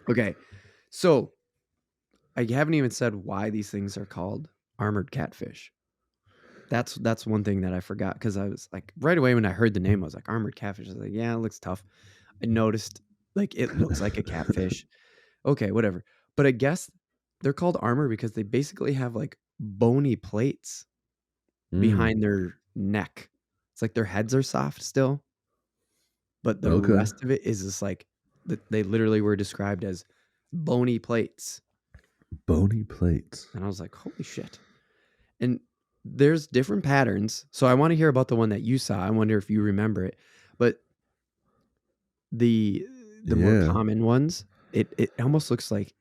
Okay, so I haven't even said why these things are called armored catfish. That's one thing that I forgot because I was like right away when I heard the name, I was like armored catfish. I was like, yeah, it looks tough. I noticed like it looks like a catfish. Okay, whatever. But I guess they're called armor because they basically have like bony plates behind their neck. It's like their heads are soft still, but the Okay. rest of it is just like they literally were described as bony plates. Bony plates. And I was like, holy shit. And there's different patterns. So I want to hear about the one that you saw. I wonder if you remember it. But the more Yeah. common ones, it almost looks like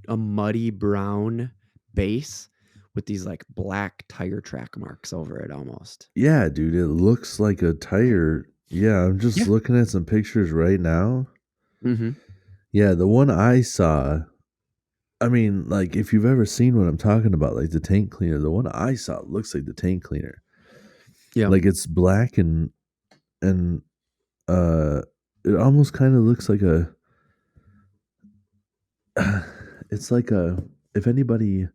a muddy brown base with these like black tire track marks over it almost. Yeah, dude, it looks like a tire. Yeah, I'm just Yeah. looking at some pictures right now. Mm-hmm. Yeah, the one I saw, I mean, like if you've ever seen what I'm talking about, like the tank cleaner, the one I saw looks like the tank cleaner. Yeah. Like it's black and it almost kind of looks like a it's like a, if anybody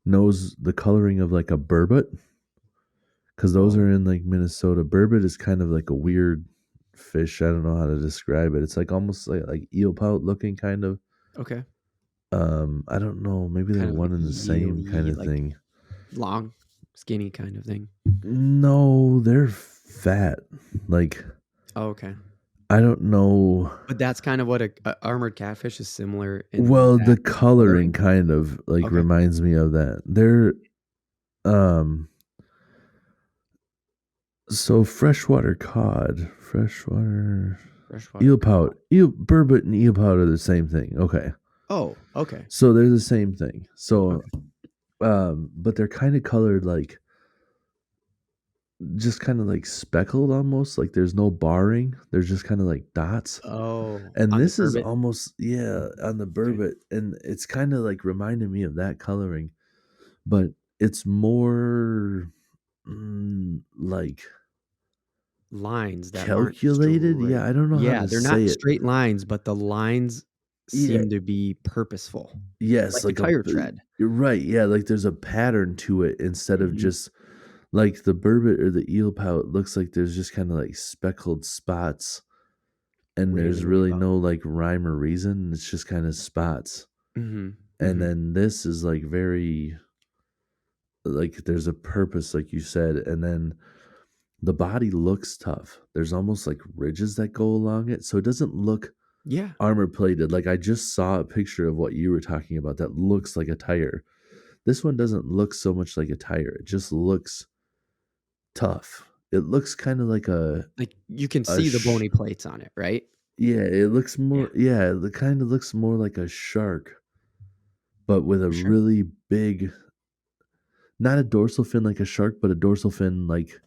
knows the coloring of like a burbot, because those Oh. are in like Minnesota. Burbot is kind of like a weird fish. I don't know how to describe it. It's like almost like eel pout looking kind of. Okay. I don't know. Maybe they're Kind of one like and the same kind eely, of like thing. long, skinny kind of thing. No, they're fat. Like Oh, okay. I don't know. But that's kind of what a armored catfish is similar in Well, the that coloring kind of like Okay. reminds me of that. They're so freshwater cod, freshwater eel pout, burbot and eel pout are the same thing. Okay. Oh, okay. So they're the same thing. So but they're kind of colored like just kind of like speckled almost, like there's no barring. There's just kind of like dots. Oh, And on the this is burbot? almost on the burbot, and it's kind of like reminding me of that coloring, but it's more like Lines that aren't calculated. straight. Yeah, I don't know how Yeah, to they're say not it. straight lines, but the lines Yeah, seem to be purposeful, yes, like a like tire tread. you're right. Yeah, like there's a pattern to it instead of Mhm. just like the burbot or the eel pout looks like there's just kind of like speckled spots, and there's Randomly really about. no like rhyme or reason. It's just kind of spots. Mhm, And mhm. then this is like very like there's a purpose, like you said, and then the body looks tough. There's almost like ridges that go along it, so it doesn't look Yeah. armor plated. Like I just saw a picture of what you were talking about that looks like a tire. This one doesn't look so much like a tire. It just looks tough. It looks kind of like Like, you can a see the bony plates on it, right? yeah, it looks Yeah, more it kind of looks more like a shark, but with a for sure. really big, not a dorsal fin like a shark, but a dorsal fin like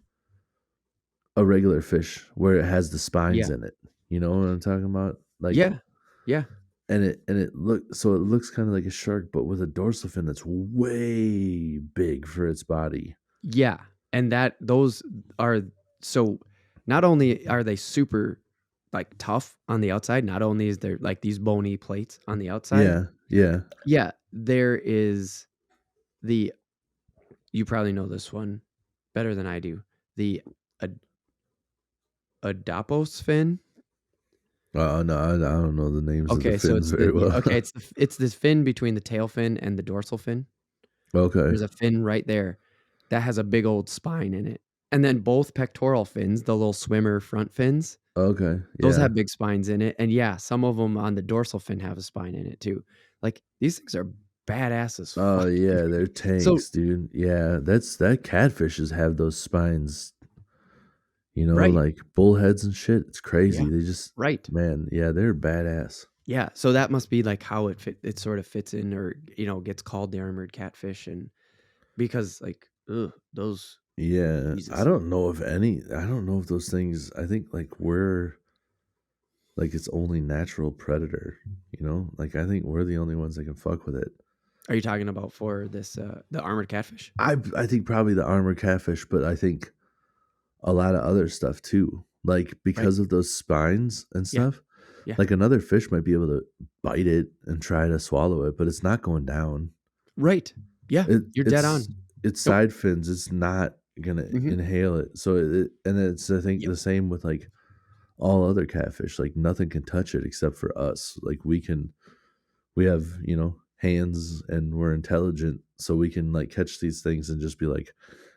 a regular fish where it has the spines Yeah. in it. You know what I'm talking about? Like Yeah. Yeah. it looks kind of like a shark, but with a dorsal fin that's way big for its body. Yeah, and those are so not only are they super, like, tough on the outside, not only is there, like, these bony plates on the outside. Yeah, yeah. Yeah, there is the you probably know this one better than I do, the ad Adapos fin. No, I don't know the names of the Okay, so fins very well. it's this fin between the tail fin and the dorsal fin. Okay. There's a fin right there that has a big old spine in it, and then both pectoral fins, the little swimmer front fins, Okay. those Yeah. have big spines in it, and yeah, some of them on the dorsal fin have a spine in it too. Like, these things are badass as Oh fuck, yeah, dude. they're So tanks, dude. Yeah, that catfishes have those spines, right, like bullheads and shit. It's yeah, crazy. They just right. man, yeah, they're badass. Yeah, so that must be, like, how it sort of fits in or, gets called the armored catfish and because, like, ugh, those Yeah. Jesus. I don't know if those things, I think like like its only natural predator. You know, like I think we're the only ones that can fuck with it. Are you talking about for this the armored catfish? I think probably the armored catfish, but I think a lot of other stuff too. Like Right. because of those spines and Yeah. stuff. Yeah. Like another fish might be able to bite it and try to swallow it, but it's not going down. Right. Yeah. You're dead on. Its Nope. side fins. It's not gonna inhale it. So and it's I think Yep. the same with like all other catfish. Like nothing can touch it except for us. Like we have hands and we're intelligent, so we can like catch these things and just be like,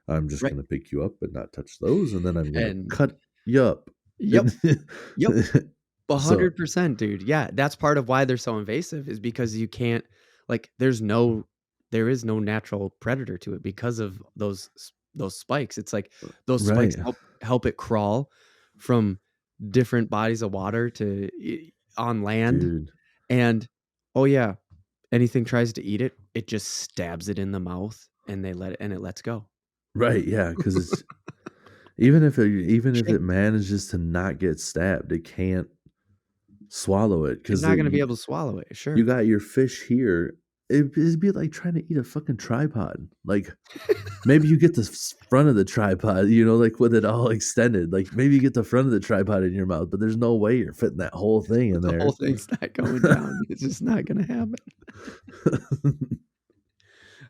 I'm just Right. gonna pick you up and not touch those, and then I'm gonna And cut you up. yep. Yep. So 100%, dude. Yeah, that's part of why they're so invasive is because you can't like there is no natural predator to it because of those spikes. It's like those spikes right, help it crawl from different bodies of water to on land. dude. And oh yeah, anything tries to eat it, it just stabs it in the mouth and it lets go. Right, yeah, because it's even if Shit. it manages to not get stabbed, it can't swallow it It's because not going to be able to swallow it. Sure. you got your fish here. It'd be like trying to eat a fucking tripod. Like maybe you get the front of the tripod, like with it all extended. Like maybe you get the front of the tripod in your mouth, but there's no way you're fitting that whole thing in The there. whole thing's not going down. It's just not going to happen.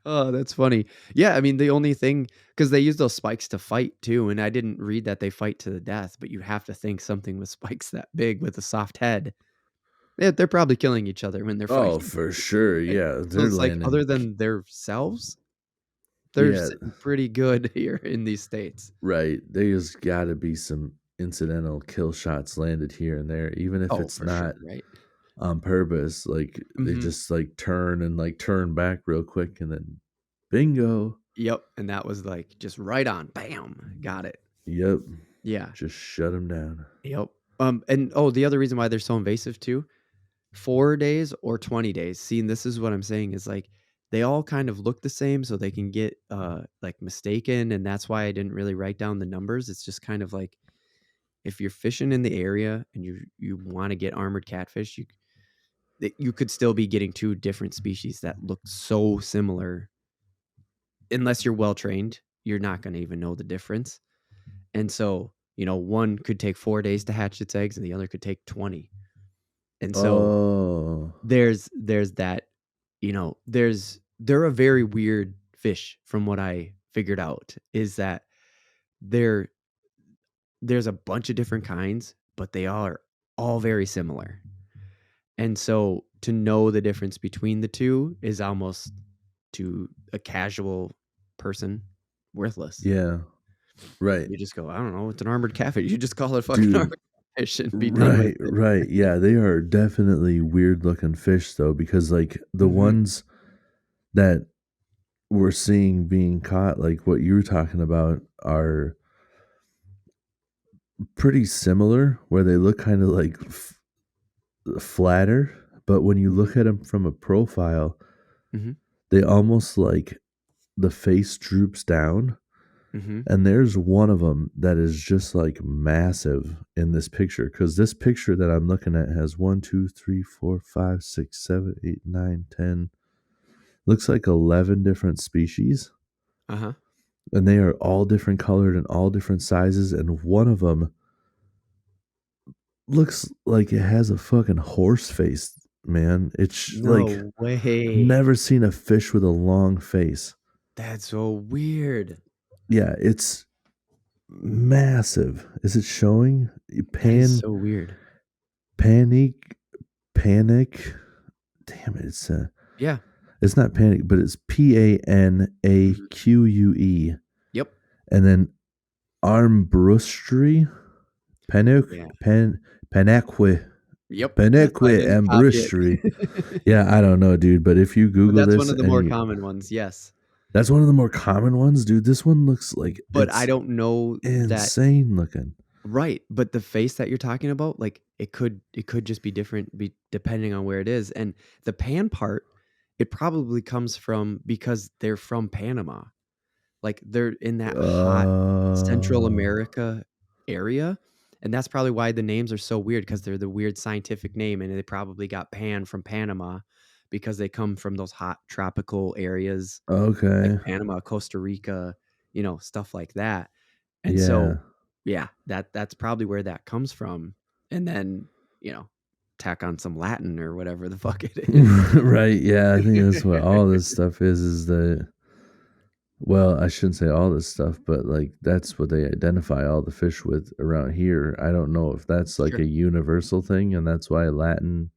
Oh, that's funny. Yeah, I mean, the only thing because they use those spikes to fight too, and I didn't read that they fight to the death, but you have to think something with spikes that big with a soft head. They're probably killing each other when they're Oh, fighting. for sure. Right? Yeah, So they're it's like landing. other than themselves, they're Yeah, sitting pretty good here in these states. right. There's got to be some incidental kill shots landed here and there, even if Oh, it's for not sure, right? on purpose. Like they Mhm. just like turn back real quick and then bingo. Yep, and that was like just right on. Bam, got it. Yep. Yeah. Just shut them down. Yep. And the other reason why they're so invasive too, 4 days or 20 days. See, and this is what I'm saying is like they all kind of look the same, so they can get like mistaken, and that's why I didn't really write down the numbers. It's just kind of like if you're fishing in the area and you want to get armored catfish, you could still be getting two different species that look so similar. Unless you're well trained, you're not going to even know the difference. And so, one could take 4 days to hatch its eggs and the other could take 20. And so there's that, they're a very weird fish from what I figured out is that there's a bunch of different kinds, but they are all very similar. And so to know the difference between the two is almost to a casual person worthless. Yeah. Right. You just go, I don't know, it's an armored catfish. You just call it fucking Dude, armored catfish and be done with right, it. right. Yeah, they are definitely weird looking fish though, because like the ones that we're seeing being caught, like what you were talking about, are pretty similar, where they look kind of like flatter, but when you look at them from a profile, they almost like the face droops down. And there's one of them that is just like massive in this picture, because this picture that I'm looking at has 1, 2, 3, 4, 5, 6, 7, 8, 9, 10. Looks like 11 different species. Uh-huh. And they are all different colored and all different sizes. And one of them looks like it has a fucking horse face, man. It's like, No way. never seen a fish with a long face. That's so weird. Yeah, it's massive. Is it showing? That is so weird. Panic. Damn it! Yeah. It's not panic, but it's PANAQUE. Yep. And then armbrustry. Panaque. Yep. Panaque armbrustry. Yeah, I don't know, dude. But if you Google this, that's one of the more common ones. Yes. That's one of the more common ones, dude. This one looks like, but I don't know insane looking. Right, but the face that you're talking about, like it could just be different depending on where it is. And the pan part, it probably comes from because they're from Panama. Like they're in that hot Central America area. And that's probably why the names are so weird, because they're the weird scientific name, and they probably got pan from Panama because they come from those hot tropical areas like Okay. Panama, Costa Rica, stuff like that. And Yeah. so, yeah, that's probably where that comes from. And then, tack on some Latin or whatever the fuck it is. Right. Yeah. I think that's what all this stuff is the, well, I shouldn't say all this stuff, but like that's what they identify all the fish with around here. I don't know if that's like Sure. a universal thing, and that's why Latin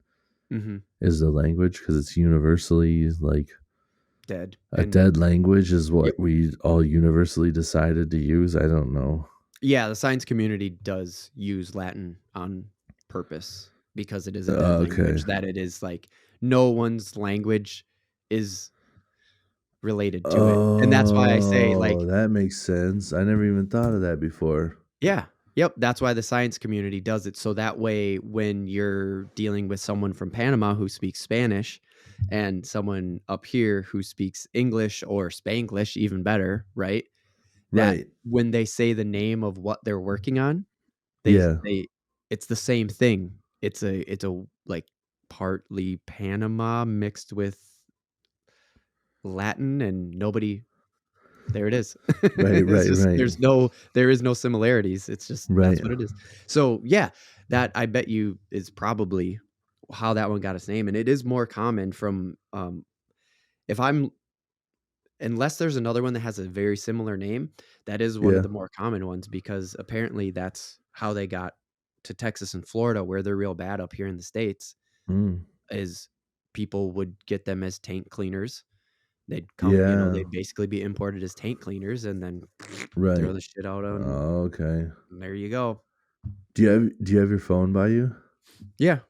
Mm-hmm. is the language, because it's universally like Dead. a And dead language is what Yep. we all universally decided to use. I don't know. yeah, the science community does use Latin on purpose because it is a dead Okay. language, that it is like no one's language is related to it. And that's why I say, like, Oh, that makes sense. I never even thought of that before. yeah, yep, that's why the science community does it. So that way, when you're dealing with someone from Panama who speaks Spanish and someone up here who speaks English or Spanglish, even better, right? That Right. when they say the name of what they're working on, Yeah. it's the same thing. It's a like partly Panama mixed with Latin, and nobody, there it is. Right, It's right, just, right. there is no similarities. It's just, Right. that's what it is. So yeah, that I bet you is probably how that one got its name. And it is more common from, if I'm, unless there's another one that has a very similar name, that is one Yeah. of the more common ones, because apparently that's how they got to Texas and Florida, where they're real bad up here in the States, Mm. is people would get them as tank cleaners. They'd come, Yeah. they'd basically be imported as tank cleaners, and then Right. throw the shit out on, Okay. and there you go. Do you have your phone by you? Yeah.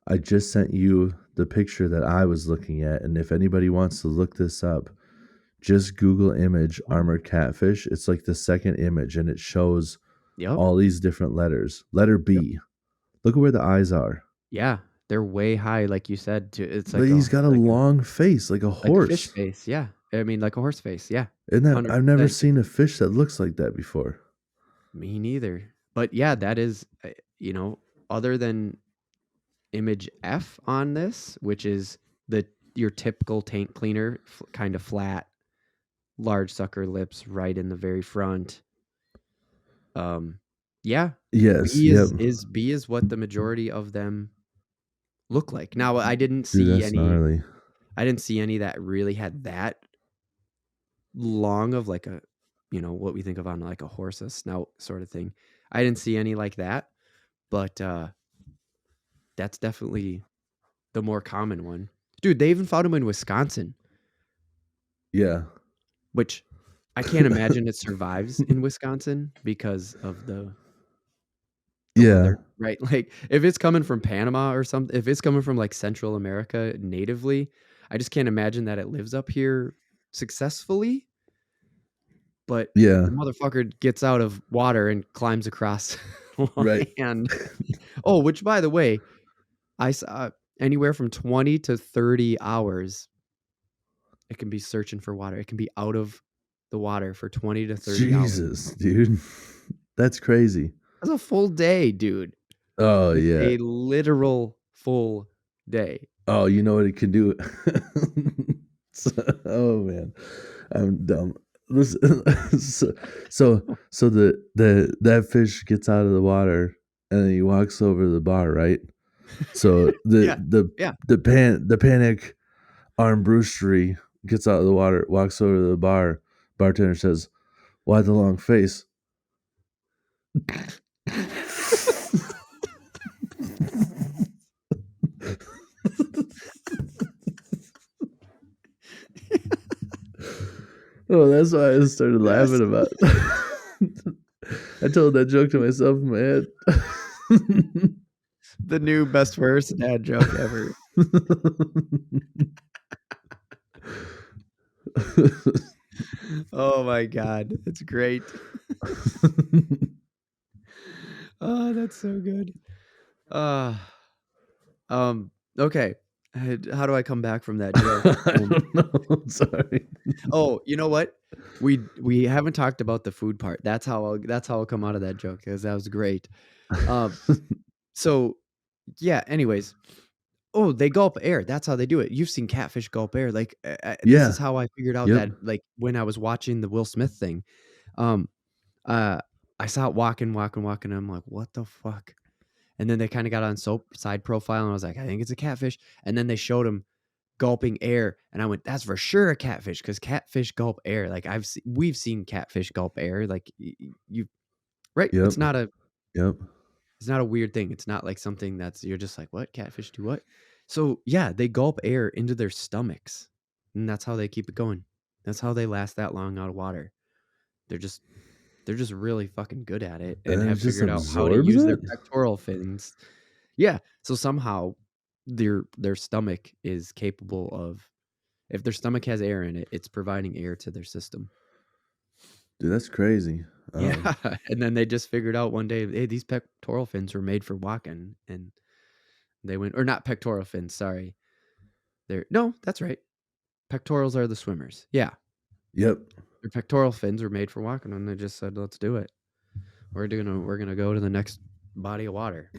I just sent you the picture that I was looking at, and if anybody wants to look this up, just Google image armored catfish. It's like the second image, and it shows Yep. all these different letters. Letter B. Look at where the eyes are. Yeah. They're way high, like you said. It's like He's got a like long face, like a like a fish horse. face. Yeah. I mean, like a horse face. Yeah. Isn't that? I've never 100%. seen a fish that looks like that before. Me neither. But yeah, that is, other than image F on this, which is your typical tank cleaner, kind of flat, large sucker lips right in the very front. Yeah. Yes. B is what the majority of them look like. Now, I didn't Dude, see that's any. gnarly. I didn't see any that really had that long of like a, what we think of on like a horse, a snout sort of thing. I didn't see any like that, but that's definitely the more common one. Dude, they even found them in Wisconsin, Yeah. which I can't imagine it survives in Wisconsin because of the Yeah. weather, right? Like if it's coming from Panama or something, if it's coming from like Central America natively, I just can't imagine that it lives up here successfully. But Yeah. the motherfucker gets out of water and climbs across Right. land. Oh, which by the way, I saw anywhere from 20 to 30 hours. It can be searching for water. It can be out of the water for 20 to 30 hours. Jesus, dude. That's crazy. That's a full day, dude. Oh, It's yeah. a literal full day. Oh, you know what it can do? Oh, man. I'm dumb. Listen, so that fish gets out of the water and then he walks over to the bar, right? So Yeah. the panic armed brewstery gets out of the water, walks over to the bar. Bartender says, "Why the long face?" Oh, that's why I started laughing about it. I told that joke to myself in my head. The new best first dad joke ever. Oh my god, it's great. Oh, that's so good. Okay. How do I come back from that joke? I don't know. Sorry. Oh, you know what? We haven't talked about the food part. That's how I'll come out of that joke, because that was great. So yeah. Anyways, oh, they gulp air. That's how they do it. You've seen catfish gulp air. Like this Yeah. is how I figured out Yep. that. Like when I was watching the Will Smith thing, um, I saw it walking. And I'm like, what the fuck? And then they kind of got on side profile, and I was like, I think it's a catfish. And then they showed him gulping air, and I went, that's for sure a catfish, because catfish gulp air. Like we've seen catfish gulp air. Like you, right? Yep. It's not a Yep. weird thing. It's not like something that's you're just like, what, catfish do what? So yeah, they gulp air into their stomachs, and that's how they keep it going. That's how they last that long out of water. They're just really fucking good at it, and And it have just figured out how to absorbs use their it? pectoral fins. Yeah. So somehow their stomach is capable of, if their stomach has air in it, it's providing air to their system. Dude, that's crazy. Yeah. And then they just figured out one day, hey, these pectoral fins were made for walking, and they went, or not pectoral fins, sorry. No, that's right. Pectorals are the swimmers. Yeah. Yep. Their pectoral fins were made for walking, and they just said, let's do it. We're gonna go to the next body of water.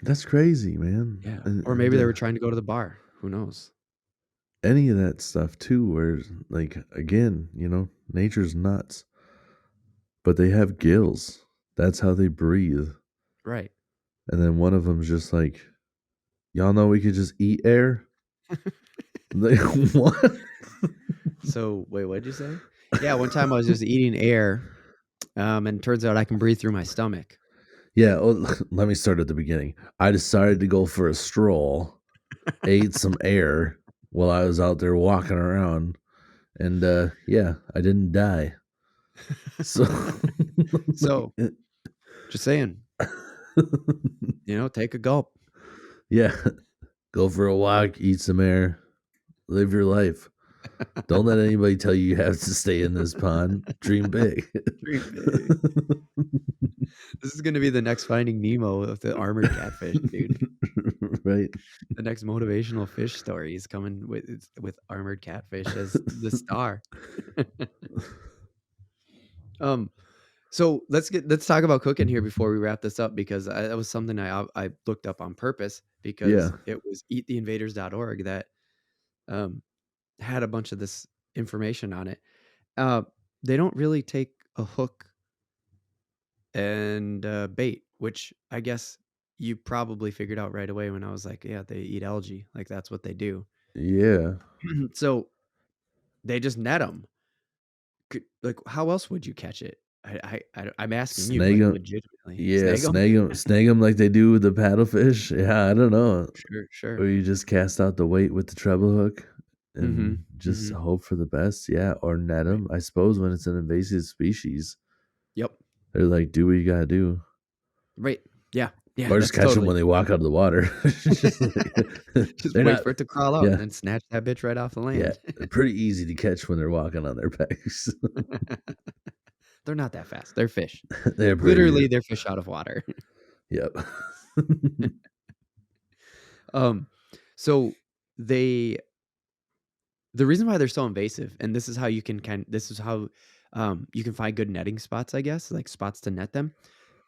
That's crazy, man. Yeah. And, Or maybe they were trying to go to the bar. Who knows? any of that stuff too, where like again, nature's nuts. But they have gills. That's how they breathe. Right. And then one of them's just like, y'all know we could just eat air? Like, what? So wait, what'd you say? Yeah, one time I was just eating air, and it turns out I can breathe through my stomach. Yeah, let me start at the beginning. I decided to go for a stroll, ate some air while I was out there walking around, and yeah, I didn't die. So, So, just saying, take a gulp. yeah, go for a walk, eat some air, live your life. Don't let anybody tell you have to stay in this pond. Dream big. Dream big. This is gonna be the next Finding Nemo of the armored catfish, dude. Right. The next motivational fish story is coming with armored catfish as the star. So let's talk about cooking here before we wrap this up, because that was something I looked up on purpose, because it was eattheinvaders.org that had a bunch of this information on it. They don't really take a hook and bait, which I guess you probably figured out right away when I was like, yeah, they eat algae. Like that's what they do. Yeah. So they just net them. Like, how else would you catch it? I'm asking you, like, legitimately. Yeah, snag them like they do with the paddlefish. Yeah, I don't know. Sure. Or you just cast out the weight with the treble hook and just hope for the best. Yeah, or net them. I suppose when it's an invasive species. Yep. They're like, do what you gotta do. Right. Yeah. Yeah. Or just catch them when they walk out of the water. Just wait for it to crawl out and then snatch that bitch right off the land. Yeah, they're pretty easy to catch when they're walking on their pegs. They're not that fast. They're fish. They're Literally, they're fish out of water. Yep. So the reason why they're so invasive, and this is how you can you can find good netting spots, I guess, like spots to net them,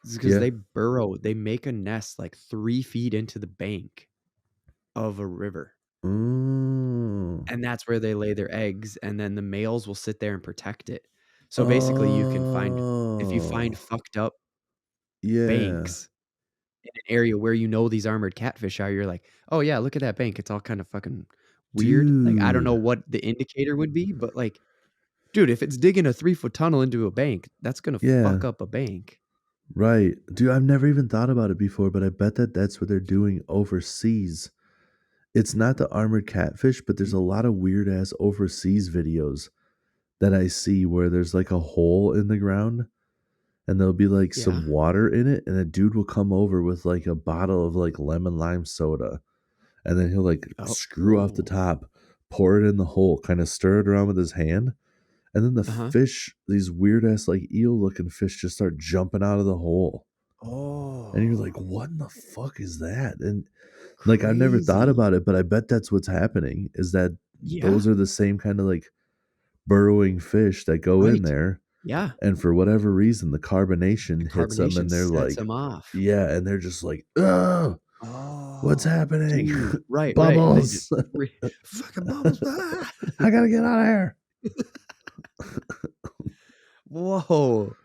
is because they make a nest like 3 feet into the bank of a river. And that's where they lay their eggs, and then the males will sit there and protect it. So basically you can find, if you find fucked up banks in an area where these armored catfish are, you're like, oh yeah, look at that bank. It's all kind of fucking weird. Dude. Like, I don't know what the indicator would be, but like, dude, if it's digging a 3-foot tunnel into a bank, that's going to fuck up a bank. Right. Dude, I've never even thought about it before, but I bet that's what they're doing overseas. It's not the armored catfish, but there's a lot of weird ass overseas videos that I see where there's like a hole in the ground and there'll be like some water in it, and a dude will come over with like a bottle of like lemon lime soda, and then he'll like screw off the top, pour it in the hole, kind of stir it around with his hand, and then the fish, these weird ass like eel looking fish, just start jumping out of the hole. And you're like, what in the fuck is that? And Like, I've never thought Crazy. about it, but I bet that's what's happening, is that Yeah. those are the same kinda, like, burrowing fish that go in Right. there, Yeah. and for whatever reason, the The carbonation hits them, carbonation and they're sets like, them off. yeah, and they're just like, "Ugh, what's Oh, happening? dude. Right, right. They just Bubbles. fucking bubbles. Ah! I gotta get out of here." Whoa.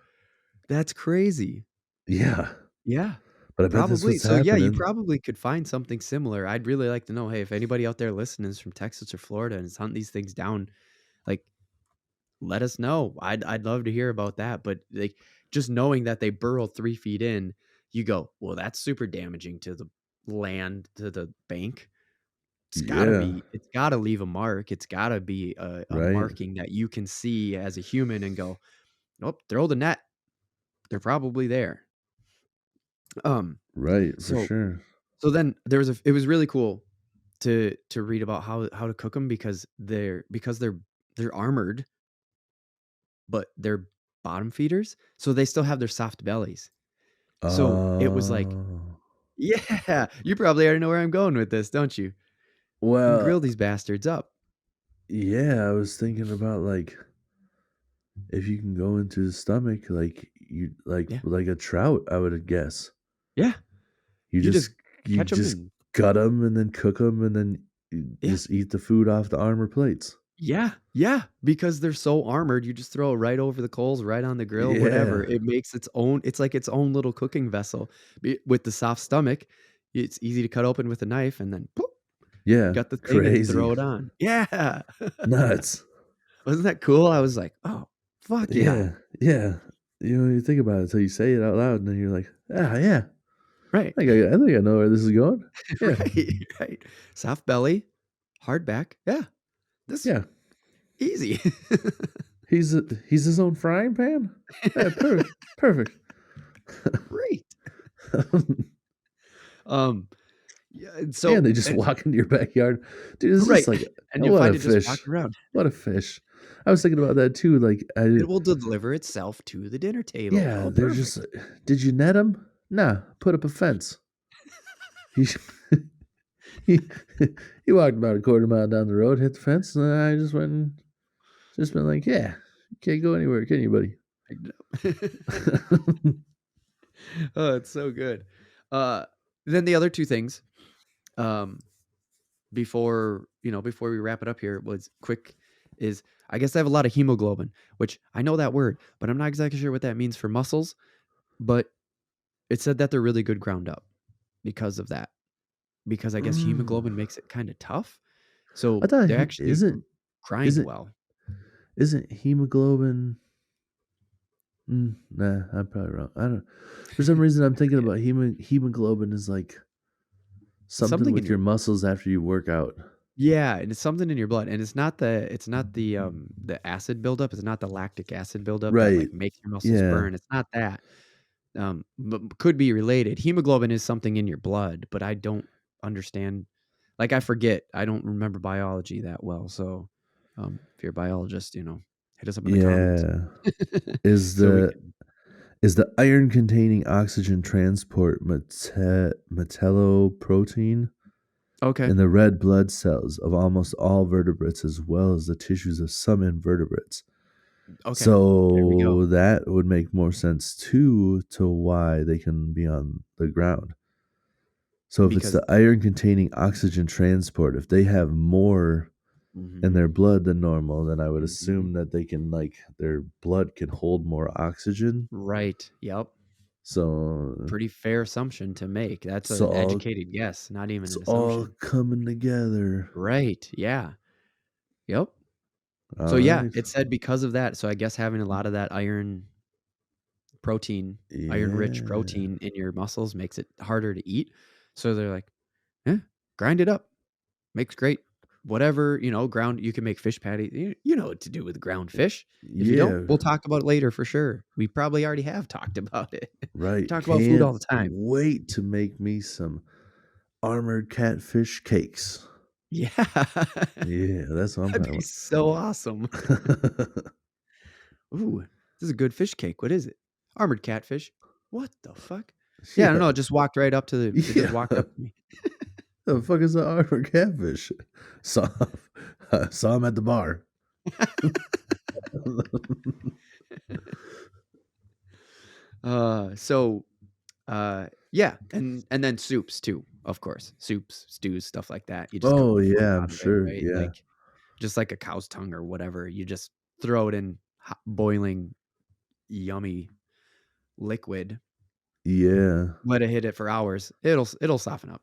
That's crazy. Yeah, Yeah. but I bet that's Probably. what's So yeah, you happening. probably could find something similar. I'd really like to know, hey, if anybody out there listening is from Texas or Florida and is hunting these things down, like let us know. I'd love to hear about that. But like just knowing that they burrow 3 feet in, you go, well, that's super damaging to the land, to the bank. Yeah, It's gotta leave a mark. It's gotta be a right, marking that you can see as a human and go, nope, throw the net. They're probably there. Um, right, for so sure. so then there was it was really cool to read about how to cook them because they're armored, but they're bottom feeders, so they still have their soft bellies. So it was like, Oh, yeah, you probably already know where I'm going with this, don't you? You can well, grill these bastards up. yeah, I was thinking about, like, if you can go into the stomach, Yeah, like a trout, I would guess. yeah. You You just just you catch them just and gut them and then cook them and then you yeah. just eat the food off the armor plates. Yeah, yeah, because they're so armored, you just throw it right over the coals, right on the grill, whatever. Yeah. It makes it's like its own little cooking vessel. With the soft stomach, it's easy to cut open with a knife and then poop, Yeah. gut the thing and Crazy. throw it on. Yeah. Nuts. Wasn't that cool? I was like, "Oh, fuck yeah." Yeah. Yeah. You think about it until you say it out loud and then you're like, "Ah, yeah. Right. I think I know where this is going." Yeah. Right, right. Soft belly, hard back. Yeah, this Yeah. easy. He's his own frying pan? Yeah, perfect. Great. Um, yeah, and And so they just and walk into your backyard. Dude, it's right, just like, and you'll what find a it just fish. walking around. What a fish. I was thinking about that too. Like, It will deliver itself to the dinner table. yeah, Oh, they're just, perfect. did you net him? Nah, put up a fence. He, he, he walked about a quarter mile down the road, hit the fence, and I just went and just been like, yeah, you can't go anywhere, can you, buddy? Picked it up. Oh, it's so good. Uh, then the other two things, um, before we wrap it up here was quick is I guess I have a lot of hemoglobin, which I know that word, but I'm not exactly sure what that means for muscles, but it said that they're really good ground up because of that. Because I guess Mm. hemoglobin makes it kind of tough. I So thought they actually grind isn't well. isn't hemoglobin? Nah, I'm probably wrong. I don't. For some reason, I'm thinking about hemoglobin is like It's something something in with your your muscles after you work out. yeah, and it's something in your blood, and it's not the acid buildup. It's not the lactic acid buildup that Right. like makes your muscles Yeah. burn. It's not that. But could be related. Hemoglobin is something in your blood, but I don't understand. Like I forget. I don't remember biology that well. So, if you're a biologist, hit us up in the comments Yeah. Is so we the can. is the iron containing oxygen transport metalloprotein Okay. in the red blood cells of almost all vertebrates as well as the tissues of some invertebrates. Okay. There we go. So that would make more sense too to why they can be on the ground. So if it's Because. the iron containing oxygen transport, if they have more in Mhm, their blood than normal, then I would mhm. assume that they can like their blood can hold more oxygen. Right. Yep. So Pretty fair assumption to make. That's it's an all educated guess, not even it's an all assumption. coming together. Right. Yeah. Yep. So All yeah, right. it said because of that. So I guess having a lot of that protein, iron-rich Yeah. protein in your muscles makes it harder to eat. So they're like, "Yeah, grind it up. Makes great whatever, ground you can make fish patty. You know what to do with ground fish. If you don't, Yeah. we'll talk about it later for sure. We probably already have talked about it. Right. Talk about food all Can't the time. wait to make me some armored catfish cakes. Yeah. Yeah, that's what I'm That'd talking be so awesome. about. Ooh, this is a good fish cake. What is it? Armored catfish. What the fuck? Yeah, I don't Yeah. know. It just walked right up to it just Yeah. walked up to me. The fuck is the Armored Catfish? Saw him at the bar. Yeah, and then soups too, of course. Soups, stews, stuff like that. You just cook Oh the food yeah, I'm out of it, sure. right? Yeah, Like just like a cow's tongue or whatever. You just throw it in hot, boiling, yummy liquid. yeah, Let it hit it for hours. It'll soften up.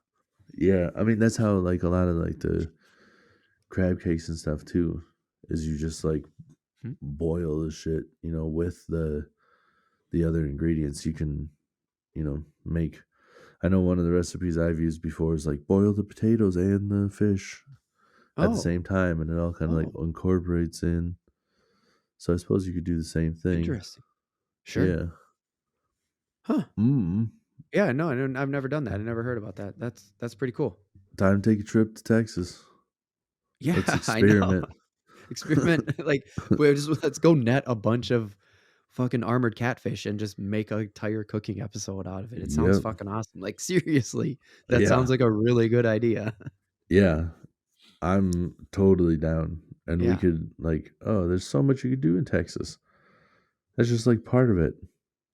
yeah. I mean, that's how like a lot of like the crab cakes and stuff too. Is you just like Hmm. boil the shit, with the other ingredients. You can, make. I know one of the recipes I've used before is like boil the potatoes and the fish at the Oh, same time, and it all kind of like oh, incorporates in. So I suppose you could do the same thing. interesting. Sure. Yeah. Huh. Mm. Yeah, no, I've never done that. I never heard about that. That's pretty cool. Time to take a trip to Texas. Yeah, Let's I know. experiment. Experiment like let's go net a bunch of fucking armored catfish and just make a entire cooking episode out of it. It sounds Yep. fucking awesome. Like seriously, that Yeah. sounds like a really good idea. Yeah. I'm totally down. And we Yeah. could like, there's so much you could do in Texas. That's just like part of it.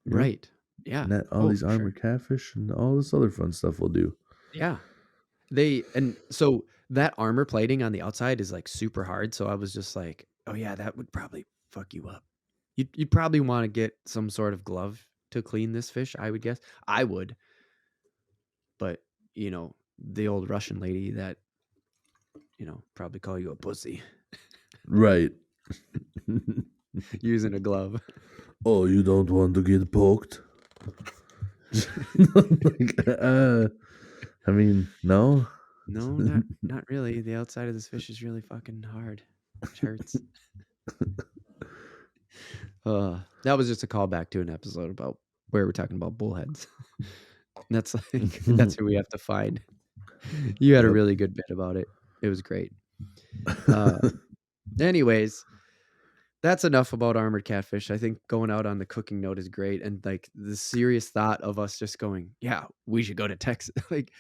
Yep. Right. Yeah. Net all these armored catfish and all this other fun stuff we'll do. Yeah. So that armor plating on the outside is like super hard. So I was just like, oh yeah, that would probably fuck you up. You'd probably want to get some sort of glove to clean this fish, I would guess. I would. But, the old Russian lady that, probably call you a pussy Right. using a glove. Oh, you don't want to get poked? I mean, no. No, not really. The outside of this fish is really fucking hard. It hurts. That was just a callback to an episode about where we're talking about bullheads. That's like that's who we have to find. You had a Yep. really good bit about it. It was great. Anyways, that's enough about armored catfish. I think going out on the cooking note is great, and like the serious thought of us just going, yeah, we should go to Texas. Like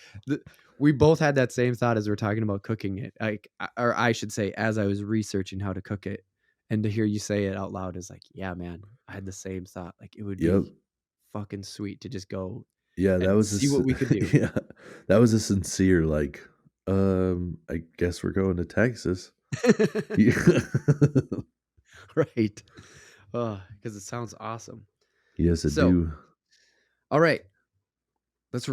we both had that same thought as we're talking about cooking it. Like, or I should say, as I was researching how to cook it, and to hear you say it out loud is like, yeah, man, I had the same thought. Like it would Yep. be fucking sweet to just go. Yeah, that And was see what we could do. Yeah, that was a sincere like. I guess we're going to Texas. Yeah. Right. Because it sounds awesome. Yes, I So- do. All right. That's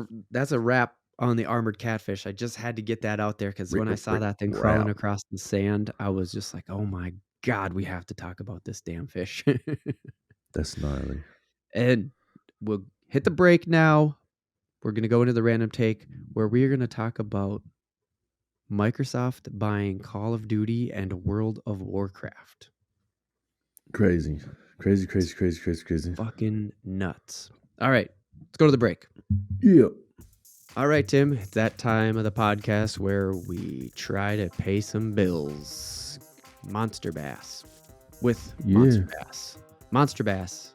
a wrap on the armored catfish. I just had to get that out there because when I saw that thing crawling Wrap. across the sand, I was just like, oh my God, we have to talk about this damn fish. That's gnarly. And we'll hit the break now. We're going to go into the random take where we are going to talk about Microsoft buying Call of Duty and World of Warcraft. Crazy. Fucking nuts. All right, let's go to the break. Yeah. All right, Tim, it's that time of the podcast where we try to pay some bills. Monster Bass with Monster Bass. Monster Bass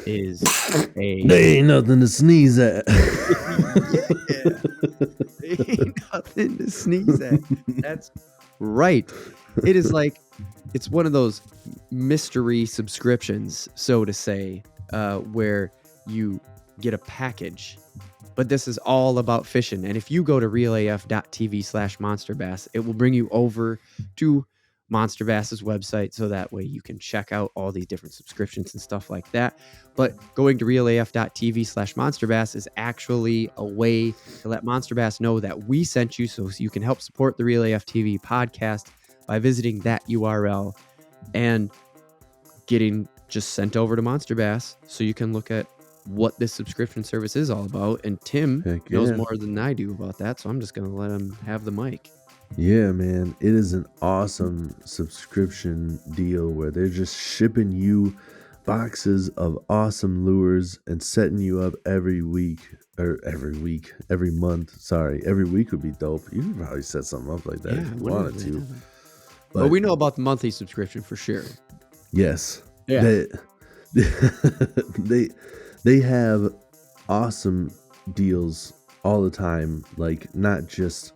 is a... There ain't nothing to sneeze at. Ain't nothing to sneeze at. That's right. It is like, it's one of those mystery subscriptions, so to say, where you get a package. But this is all about fishing. And if you go to realaf.tv/monsterbass, it will bring you over to Monster Bass's website. So that way you can check out all these different subscriptions and stuff like that. But going to realaf.tv/monsterbass is actually a way to let Monster Bass know that we sent you, so you can help support the Real AF TV podcast by visiting that URL and getting just sent over to Monster Bass so you can look at what this subscription service is all about. And Tim knows more than I do about that, so I'm just going to let him have the mic. Yeah, man. It is an awesome subscription deal where they're just shipping you boxes of awesome lures and setting you up every month. Sorry, every week would be dope. You could probably set something up like that if you wanted to. But we know about the monthly subscription for sure. Yes. Yeah. They have awesome deals all the time, like not just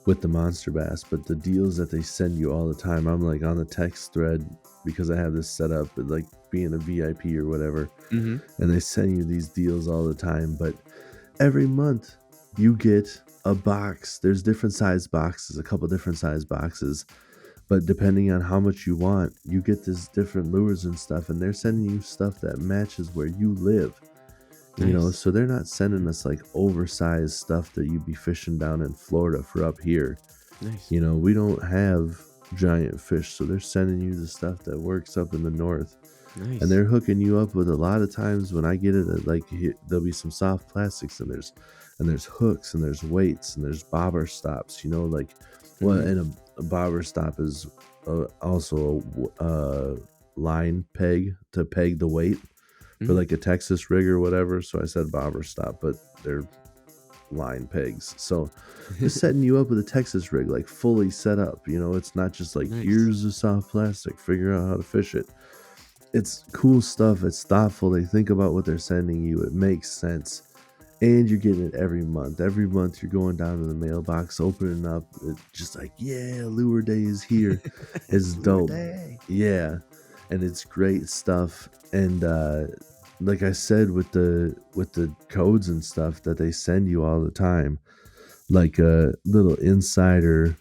with the Monster Bass, but the deals that they send you all the time. I'm like on the text thread because I have this set up, like being a VIP or whatever, Mm-hmm. and they send you these deals all the time. But every month you get a box. There's different size boxes, a couple different size boxes, but depending on how much you want, you get this different lures and stuff, and they're sending you stuff that matches where you live. You know, Nice. so they're not sending us like oversized stuff that you'd be fishing down in Florida for up here. Nice. You know, we don't have giant fish, so they're sending you the stuff that works up in the north. Nice. And they're hooking you up with a lot of times when I get it, like there'll be some soft plastics and there's hooks and there's weights and there's bobber stops, you know, like well, and a bobber stop is also a line peg to peg the weight for like a Texas rig or whatever. So I said bobber stop, but they're line pegs. So they're setting you up with a Texas rig, like fully set up. You know, it's not just like, Nice. here's the soft plastic, figure out how to fish it. It's cool stuff. It's thoughtful. They think about what they're sending you. It makes sense. And you're getting it every month. Every month you're going down to the mailbox, opening up. It's just like, yeah, Lure Day is here. It's dope. Yeah. And it's great stuff. And like I said, with the codes and stuff that they send you all the time, like a little insider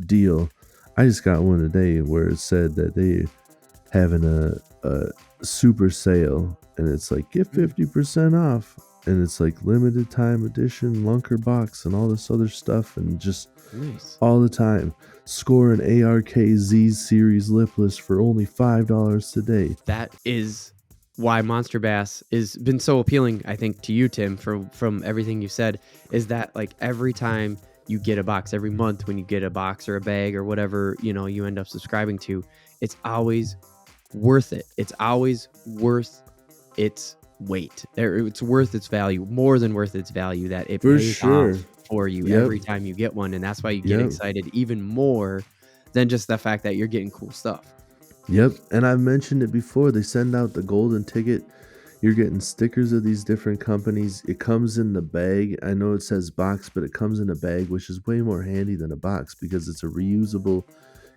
deal. I just got one today where it said that they having a super sale, and it's like get 50% off, and it's like limited time edition lunker box and all this other stuff, and just Nice. all the time. Score an ARKZ series lipless for only $5 today. That is why Monster Bass has been so appealing, I think, to you, Tim, from everything you said, is that like every time you get a box, every month when you get a box or a bag or whatever, you know, you end up subscribing to, it's always worth it. It's always worth its weight. It's worth its value, more than worth its value, that it For pays sure. off for you Yep. every time you get one. And that's why you get Yep. excited even more than just the fact that you're getting cool stuff. Yep, and I've mentioned it before. They send out the golden ticket. You're getting stickers of these different companies. It comes in the bag. I know it says box, but it comes in a bag, which is way more handy than a box because it's a reusable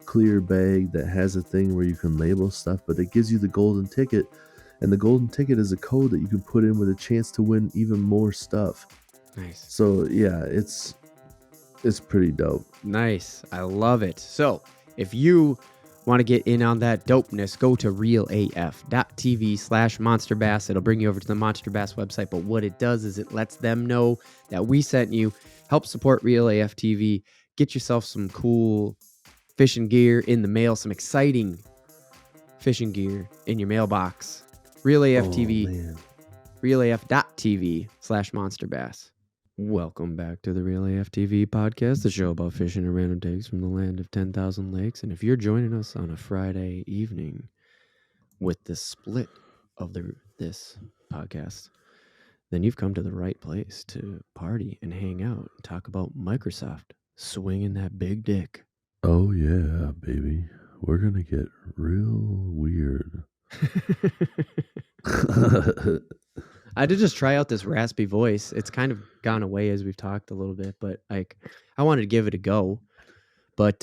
clear bag that has a thing where you can label stuff, but it gives you the golden ticket, and the golden ticket is a code that you can put in with a chance to win even more stuff. Nice. So yeah, it's pretty dope. Nice. I love it. So if you want to get in on that dopeness, go to realaf.tv/monsterbass. It'll bring you over to the Monster Bass website. But what it does is it lets them know that we sent you, help support Real AF TV, get yourself some cool fishing gear in the mail, some exciting fishing gear in your mailbox. Real AF TV, man. realaf.tv/monsterbass. Welcome back to the Real AF TV podcast, the show about fishing and random takes from the land of 10,000 lakes. And if you're joining us on a Friday evening with the split of this podcast, then you've come to the right place to party and hang out and talk about Microsoft swinging that big dick. Oh yeah, baby. We're gonna get real weird. I had to just try out this raspy voice. It's kind of gone away as we've talked a little bit, but like I wanted to give it a go. But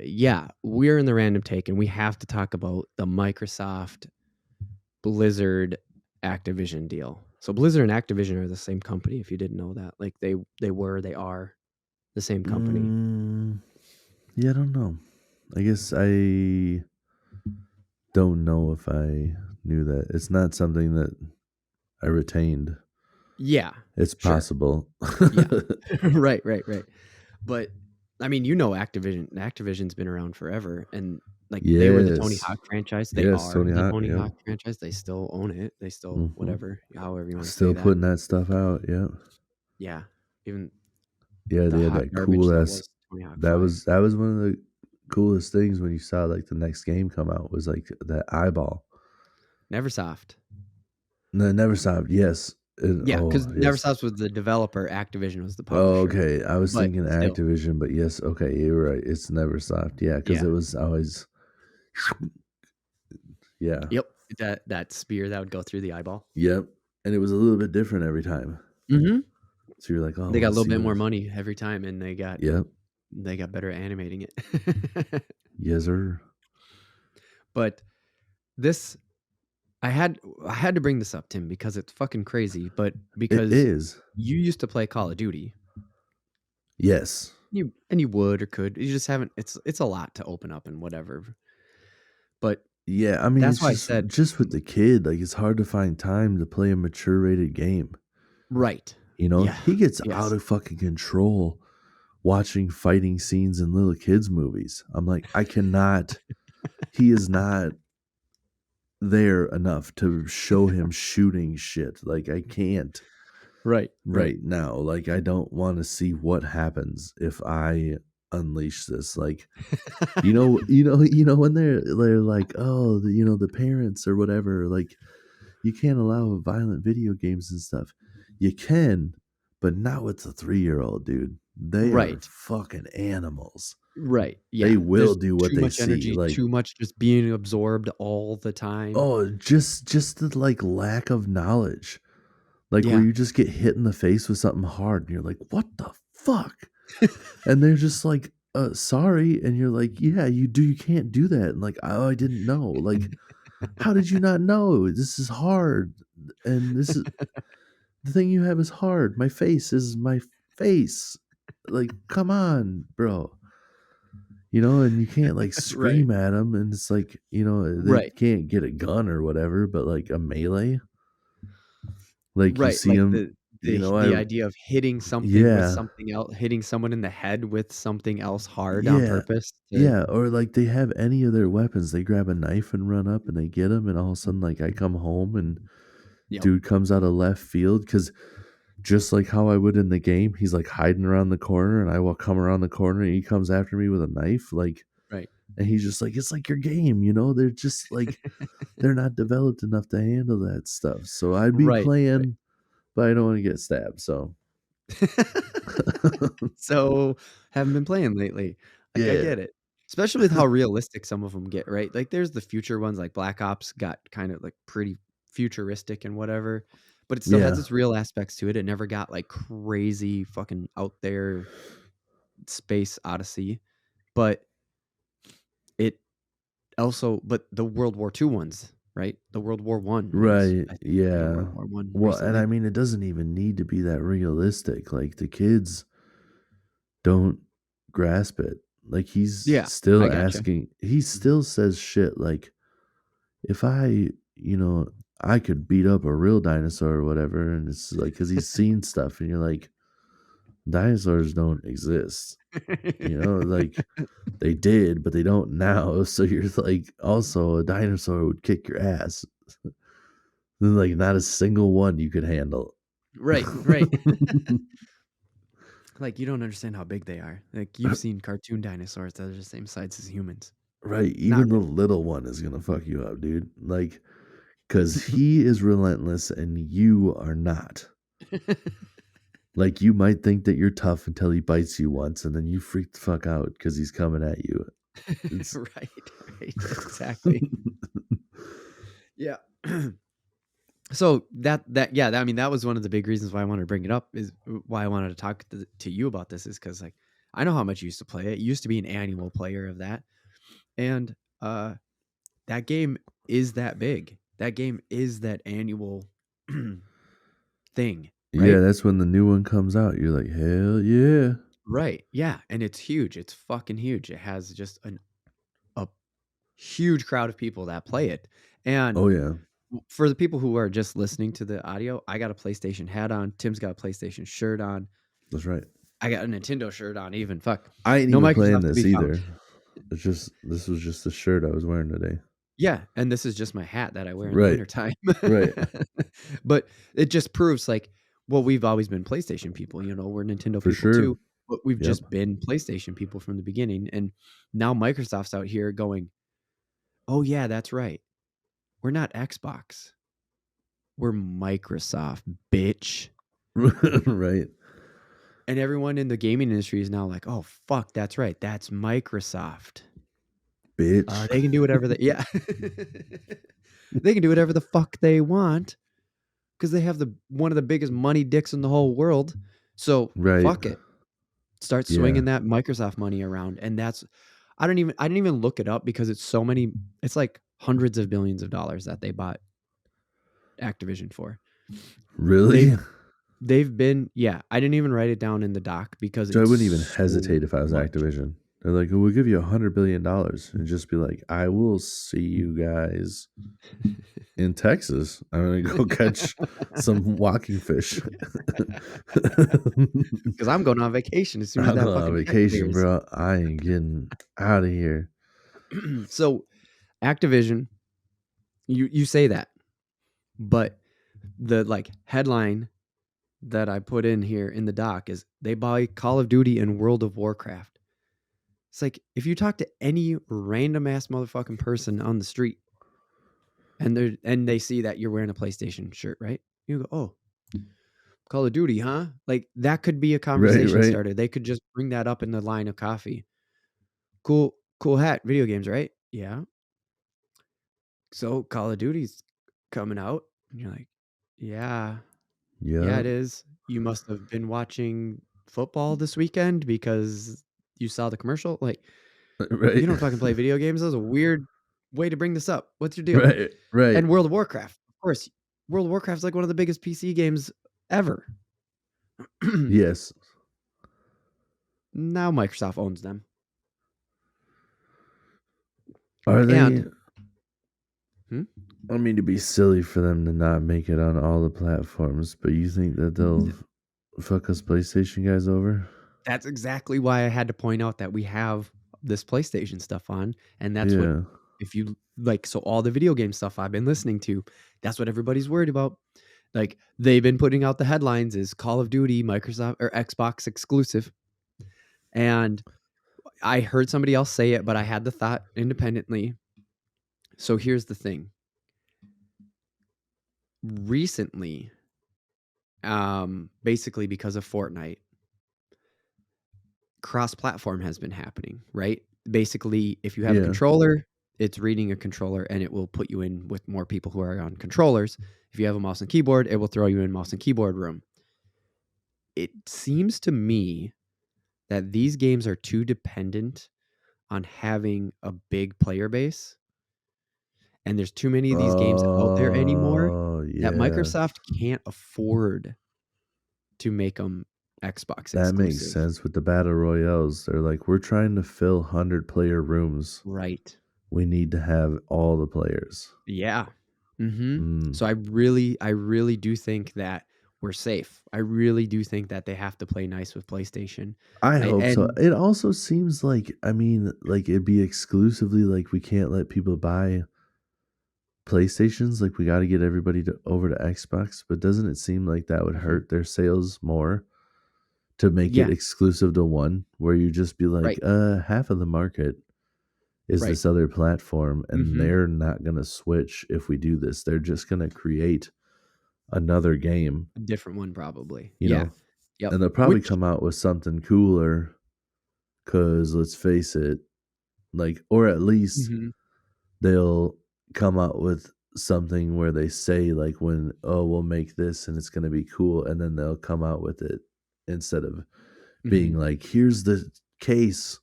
yeah, we're in the random take, and we have to talk about the Microsoft Blizzard Activision deal. So Blizzard and Activision are the same company, if you didn't know that. Like they are the same company. Yeah, I don't know. I guess I don't know if I knew that. It's not something that I retained. Yeah. It's sure. possible. Yeah. Right. But I mean, you know, Activision's been around forever, and like they were the Tony Yes. Hawk franchise. They Yes, are Tony the Hawk, Tony yep. Hawk franchise. They still own it. They still whatever, however you want to say Still that. putting that stuff out, yeah. Yeah. Even Yeah, the they had hot that garbage cool that ass. was Tony Hawk That 5. was one of the coolest things when you saw like the next game come out was like that eyeball. Neversoft. No, Neversoft, yes. Yeah, because yes. Neversoft was the developer, Activision was the publisher. Oh, okay. I was But thinking still. Activision, but yes, okay, you're right. It's Neversoft. Yeah, because Yeah. it was always. Yeah. Yep. That spear that would go through the eyeball. Yep. And it was a little bit different every time. Mm-hmm. So you're like, oh, They got a let's little see bit more what. money every time, and they got Yep. better at animating it. Yes, sir. But this, I had to bring this up, Tim, because it's fucking crazy. But It because is. you used to play Call of Duty, Yes. you would or could, you just haven't. It's a lot to open up and whatever. But Yeah, I mean, that's it's why I said just with the kid, like it's hard to find time to play a mature rated game. right. You know, Yeah. he gets out Yes. of fucking control watching fighting scenes in little kids movies. I'm like, I cannot. He is not there enough to show him shooting shit. Like I can't Right. right now. Like I don't want to see what happens if I unleash this. Like when they're like, oh, the parents or whatever, like you can't allow violent video games and stuff. You can, but not with the 3-year-old, dude. They are Right. fucking animals. Right. Yeah. They will There's do what too they much see. energy, Like, too much just being absorbed all the time. oh, just the like lack of knowledge. Like where Yeah. you just get hit in the face with something hard and you're like, what the fuck? And they're just like, sorry. And you're like, yeah, you can't do that. And like, oh, I didn't know. Like, how did you not know? This is hard. And this is the thing you have is hard. My face is my face. Like, come on, bro. And you can't like Right. scream at them. And it's like, they Right. can't get a gun or whatever, but like a melee, like you Right. see Like them, the idea of hitting something with yeah, something else, hitting someone in the head with something else hard on yeah, purpose. yeah. Or like they have any of their weapons. They grab a knife and run up and they get them. And all of a sudden, like I come home and Yep. dude comes out of left field because just like how I would in the game, he's like hiding around the corner and I will come around the corner and he comes after me with a knife. Like, Right. and he's just like, it's like your game, they're just like, they're not developed enough to handle that stuff. So I'd be Right. playing, but I don't want to get stabbed. So, So, haven't been playing lately. Like, I yeah. get it. Especially with how realistic some of them get, right? Like, there's the future ones, like Black Ops got kind of like pretty futuristic and whatever, but it still has Yeah. its real aspects to it. It never got like crazy fucking out there space odyssey, but it also, but the World War II ones, right? The World War One ones. Right. I think Yeah. World War One Well, and I recently. mean, it doesn't even need to be that realistic. Like the kids don't grasp it. Like he's Yeah, still I gotcha. asking, he still says shit like, if I could beat up a real dinosaur or whatever. And it's like, because he's seen stuff and you're like, dinosaurs don't exist. Like they did, but they don't now. So you're like, also, a dinosaur would kick your ass. Like, not a single one you could handle. Right, right. Like, you don't understand how big they are. Like, you've seen cartoon dinosaurs that are the same size as humans. Right. Not Even the little one is going to fuck you up, dude. Like, because he is relentless and you are not. really. Like, you might think that you're tough until he bites you once and then you freak the fuck out because he's coming at you. It's... Right, exactly. Yeah. So I mean, that was one of the big reasons why I wanted to bring it up, is why I wanted to talk to you about this, is because like I know how much you used to play it. You used to be an annual player of that, and that game is that big. That game is that annual thing, right? Yeah, that's when the new one comes out. You're like, hell yeah. Right. Yeah, and it's huge. It's fucking huge. It has just a huge crowd of people that play it, and Oh, yeah. for the people who are just listening to the audio, I got a PlayStation hat on. Tim's got a PlayStation shirt on. That's right. I got a Nintendo shirt on. Even fuck, I ain't no even playing Microsoft to this be found. either. This was just the shirt I was wearing today. Yeah, and this is just my hat that I wear in the Right. wintertime. Right. But it just proves like, well, we've always been PlayStation people. We're Nintendo For people sure. too, but we've Yep. just been PlayStation people from the beginning. And now Microsoft's out here going, oh yeah, that's right. We're not Xbox. We're Microsoft, bitch. Right. And everyone in the gaming industry is now like, oh, fuck, that's right. That's Microsoft. Bitch. They can do whatever they... Yeah. They can do whatever the fuck they want because they have one of the biggest money dicks in the whole world. So Right. fuck it. Start Yeah. swinging that Microsoft money around. And that's, I didn't even look it up because it's so many, it's like hundreds of billions of dollars that they bought Activision for. Really? They've been, yeah, I didn't even write it down in the doc because So I it's wouldn't even so hesitate if I was much. Activision. They're like, we'll give you $100 billion, and just be like, I will see you guys in Texas. I'm gonna go catch some walking fish. Because I'm going on vacation as soon as I'm that going on fucking tech vacation, clears. bro. I ain't getting out of here. So Activision, you say that, but the like headline that I put in here in the doc is they buy Call of Duty and World of Warcraft. It's like if you talk to any random ass motherfucking person on the street and they see that you're wearing a PlayStation shirt, right? You go, "Oh, Call of Duty, huh?" Like that could be a conversation Right. starter. They could just bring that up in the line of coffee. Cool hat, video games, right? Yeah. So Call of Duty's coming out. And you're like, yeah, yeah, Yeah. it is. You must have been watching football this weekend because you saw the commercial. Like, Right. you don't fucking play video games. That was a weird way to bring this up. What's your deal? Right. And World of Warcraft, of course. World of Warcraft is like one of the biggest PC games ever. Yes. Now Microsoft owns them. Are they? And I mean, to be silly for them to not make it on all the platforms, but you think that they'll fuck us PlayStation guys over? that's exactly why I had to point out that we have this PlayStation stuff on. And that's what, Yeah. if you like, so all the video game stuff I've been listening to, that's what everybody's worried about. Like they've been putting out the headlines is Call of Duty, Microsoft or Xbox exclusive. And I heard somebody else say it, but I had the thought independently. So here's the thing. Recently, basically because of Fortnite, cross-platform has been happening, right? Basically, if you have a Yeah. controller, it's reading a controller and it will put you in with more people who are on controllers. If you have a mouse and keyboard, it will throw you in mouse and keyboard room. It seems to me that these games are too dependent on having a big player base. And there's too many of these games out there anymore that Yeah. Microsoft can't afford to make them Xbox That exclusive. makes sense with the battle royales. They're like, we're trying to fill 100-player rooms. Right. We need to have all the players. Yeah. Mm-hmm. Mm. So I really do think that we're safe. I really do think that they have to play nice with PlayStation. I hope so. It also seems like, I mean, like it'd be exclusively like we can't let people buy PlayStations. Like we got to get everybody over to Xbox. But doesn't it seem like that would hurt their sales more to make it exclusive to one, where you just be like, half of the market is this other platform, and they're not going to switch if we do this. They're just going to create another game. A different one, probably. You know? Yep. And they'll probably come out with something cooler because, let's face it, like, or at least they'll come out with something where they say, like, when, oh, we'll make this and it's going to be cool. And then they'll come out with it instead of being like, here's the case.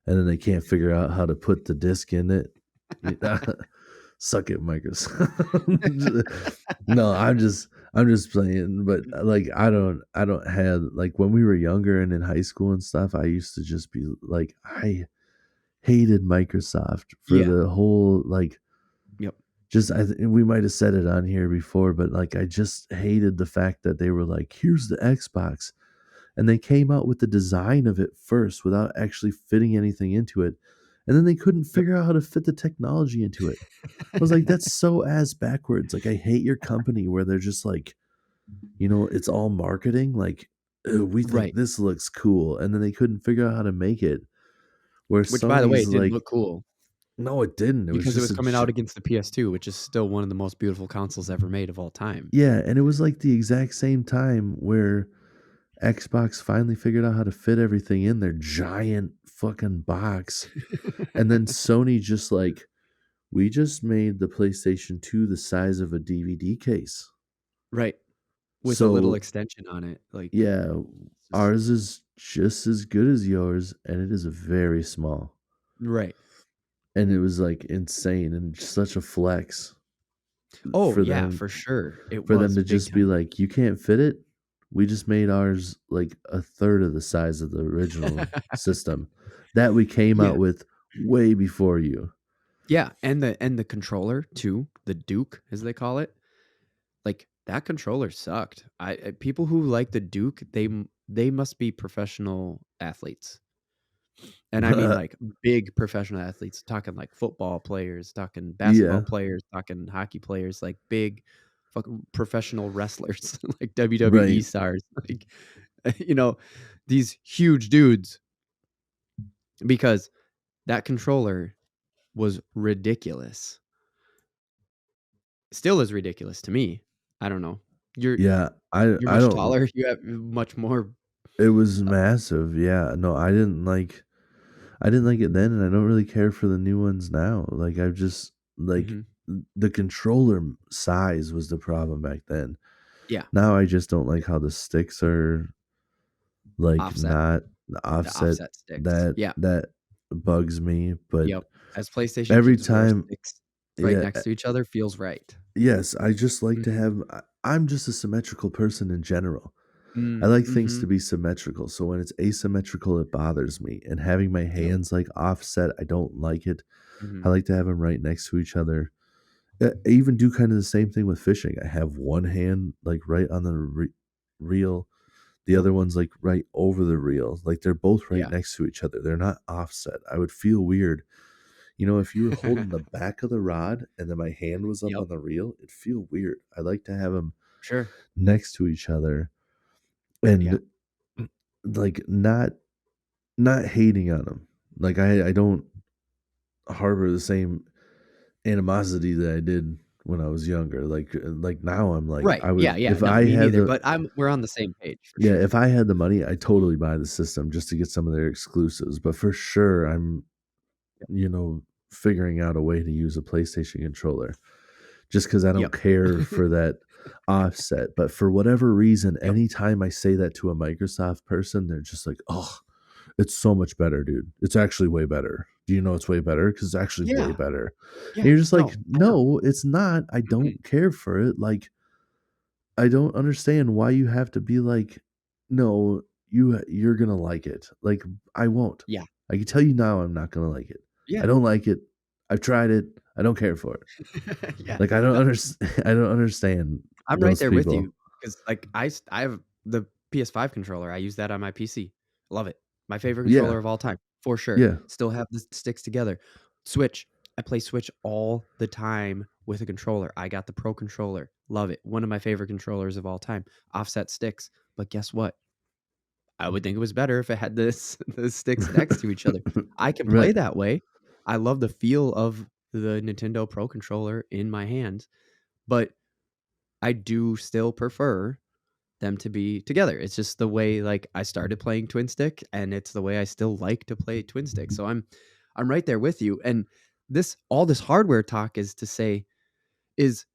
And then they can't figure out how to put the disc in it. Suck it, Microsoft. No, I'm just playing. But like, I don't have, like, when we were younger and in high school and stuff, I used to just be like, I hated Microsoft for the whole, like, just, we might have said it on here before, but like, I just hated the fact that they were like, here's the Xbox. And they came out with the design of it first without actually fitting anything into it. And then they couldn't figure out how to fit the technology into it. I was like, that's so ass backwards. Like, I hate your company where they're just like, you know, it's all marketing. Like, we think this looks cool. And then they couldn't figure out how to make it. Where Which, by the way, it didn't like, look cool. No, it didn't. Because it was coming out against the PS2, which is still one of the most beautiful consoles ever made of all time. Yeah, and it was like the exact same time where Xbox finally figured out how to fit everything in their giant fucking box. And then Sony just like, we just made the PlayStation 2 the size of a DVD case. Right. with a little So extension on it. Like, yeah, it's just, ours is just as good as yours, and it is very small. right. And it was like insane and such a flex Oh for yeah, them for sure. It for them was to big just be time. like, you can't fit it. We just made ours like a third of the size of the original system that we came Yeah. out with way before you. Yeah, and the controller too, the Duke as they call it. Like that controller sucked. People who like the Duke, they must be professional athletes. And I mean like big professional athletes, talking like football players, talking basketball Yeah, players, talking hockey players, like big fucking professional wrestlers, like WWE right. stars, like you know, these huge dudes because that controller was ridiculous. Still is ridiculous to me. I don't know. You're Yeah, you're I much don't. taller. You have much more. It was Uh, massive. Yeah, no, I didn't like it then, and I don't really care for the new ones now. Like I've just like mhm. the controller size was the problem back then. Yeah, Now I just don't like how the sticks are like offset. not The offset. offset sticks. That Yeah. that bugs me. But Yep. As PlayStation every keeps more time, sticks right yeah, next to each other feels right. yes, I just like to Mhm. have. I'm just a symmetrical person in general. I Mm, like things to mhm, be symmetrical. So when it's asymmetrical, it bothers me. And having my yep, hands like offset, I don't like it. I mhm, like to have them right next to each other. I even do kind of the same thing with fishing. I have one hand like right on the reel, the yep, other one's like right over the reel. Like they're both right yeah. next to each other. They're not offset. I would feel weird. You know, if you were holding the back of the rod and then my hand was up Yep, on the reel, it'd feel weird. I like to have them sure. next to each other Yeah, and like not hating on them. Like I don't harbor the same animosity that I did when I was younger. Like now I'm like right. I would Yeah, yeah. if No, I me had neither, the but we're on the same page for yeah, sure. if I had the money, I totally buy the system just to get some of their exclusives. But for sure, I'm Yep, figuring out a way to use a PlayStation controller just because I don't yep. care for that offset. But for whatever reason, Yep. anytime I say that to a Microsoft person, they're just like, "Oh, it's so much better, dude. It's actually way better. Do you know it's way better? Because it's actually way Yeah, better." And yeah. you're just like, No, I know. "No, it's not. I don't Mm-mm. care for it." Like, I don't understand why you have to be like, "No, you're gonna like it." Like, I won't. Yeah, I can tell you now, I'm not gonna like it. I yeah. don't like it. I've tried it. I don't care for it. Yeah. Like, I don't No, understand. I don't understand I'm right those there with people. you because like I have the PS5 controller. I use that on my PC. Love it. My favorite Yeah, controller of all time, for sure. yeah. Still have the sticks together. Switch. I play Switch all the time with a controller. I got the Pro controller. Love it. One of my favorite controllers of all time. Offset sticks. But guess what? I would think it was better if it had this the sticks next to each other. I can play Right. that way. I love the feel of the Nintendo Pro controller in my hands, but I do still prefer them to be together. It's just the way like I started playing twin stick and it's the way I still like to play twin stick. So I'm right there with you. And this all this hardware talk is to say is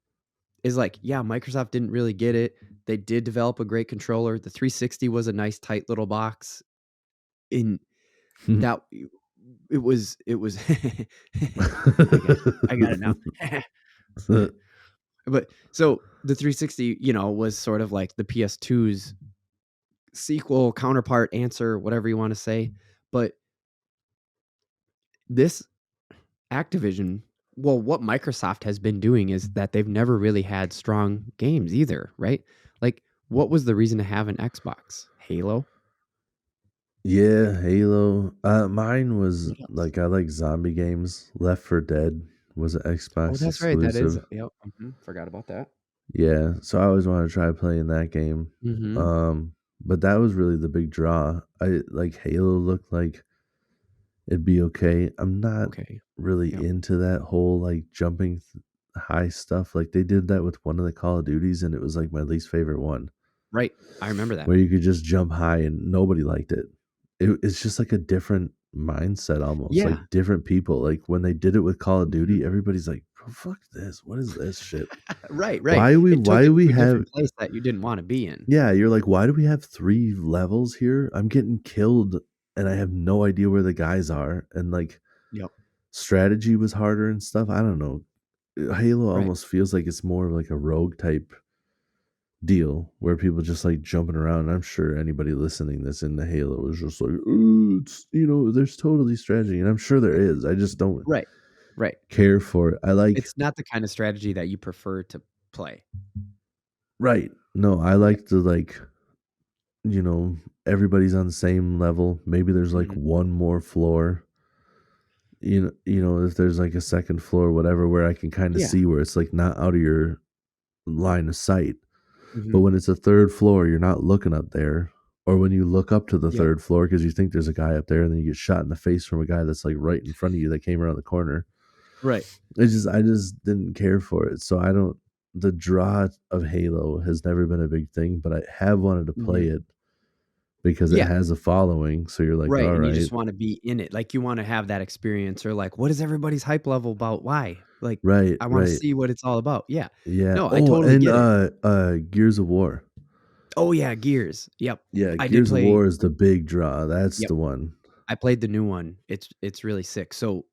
is like, yeah, Microsoft didn't really get it. They did develop a great controller. The 360 was a nice tight little box. In that it was I got it now. But so the 360, was sort of like the PS2's sequel, counterpart, answer, whatever you want to say. But this Activision, well, what Microsoft has been doing is that they've never really had strong games either, right? Like, what was the reason to have an Xbox? Halo? Yeah, Halo. Mine was What else? like I like zombie games. Left 4 Dead was an Oh, Xbox that's right. That is, exclusive. yep. Forgot about that. Yeah, so I always wanted to try playing that game. Hmm. Um, but that was really the big draw. I like Halo looked like it'd be okay. I'm not Okay. really Yep. into that whole like jumping high stuff. Like they did that with one of the Call of Duties, and it was like my least favorite one, Right. I remember that. where you could just jump high and nobody liked it. It's just like a different mindset almost, like Yeah. different people. Like when they did it with Call of Hmm. Duty, everybody's like, oh, fuck this. What is this shit? Right. Why do It took it we to a have different place that you didn't wanna be in. Yeah, you're like, why do we have 3 levels here? I'm getting killed and I have no idea where the guys are. And like Yep. strategy was harder and stuff. I don't know. Halo Right. almost feels like it's more of like a rogue type deal where people just like jumping around. I'm sure anybody listening this into Halo is just like, oh, it's there's totally strategy, and I'm sure there is. I just don't Right. Right. care for it. I like It's not the kind of strategy that you prefer to play. right. No, I Yeah. like to like everybody's on the same level. Maybe there's like Mhm. one more floor. If there's like a second floor, whatever, where I can kind of Yeah. see where it's like not out of your line of sight. But Mhm. when it's a third floor, you're not looking up there. Or when you look up to the Yep. third floor because you think there's a guy up there, and then you get shot in the face from a guy that's like right in front of you that came around the corner. Right. I just didn't care for it. So I don't. The draw of Halo has never been a big thing, but I have wanted to play Mhm. it because it Yeah. has a following. So you're like, Right, all and you right, just wanna be in it, like, you wanna have that experience or, like, what is everybody's hype level about? Why? Like, right, I wanna right, see what it's all about. Yeah. yeah. No, I Oh, totally and get it. Gears of War. Oh, yeah, Gears. Yep. Yeah, I did Gears of play War is the big draw. That's Yep. the one. I played the new one. It's really sick. So,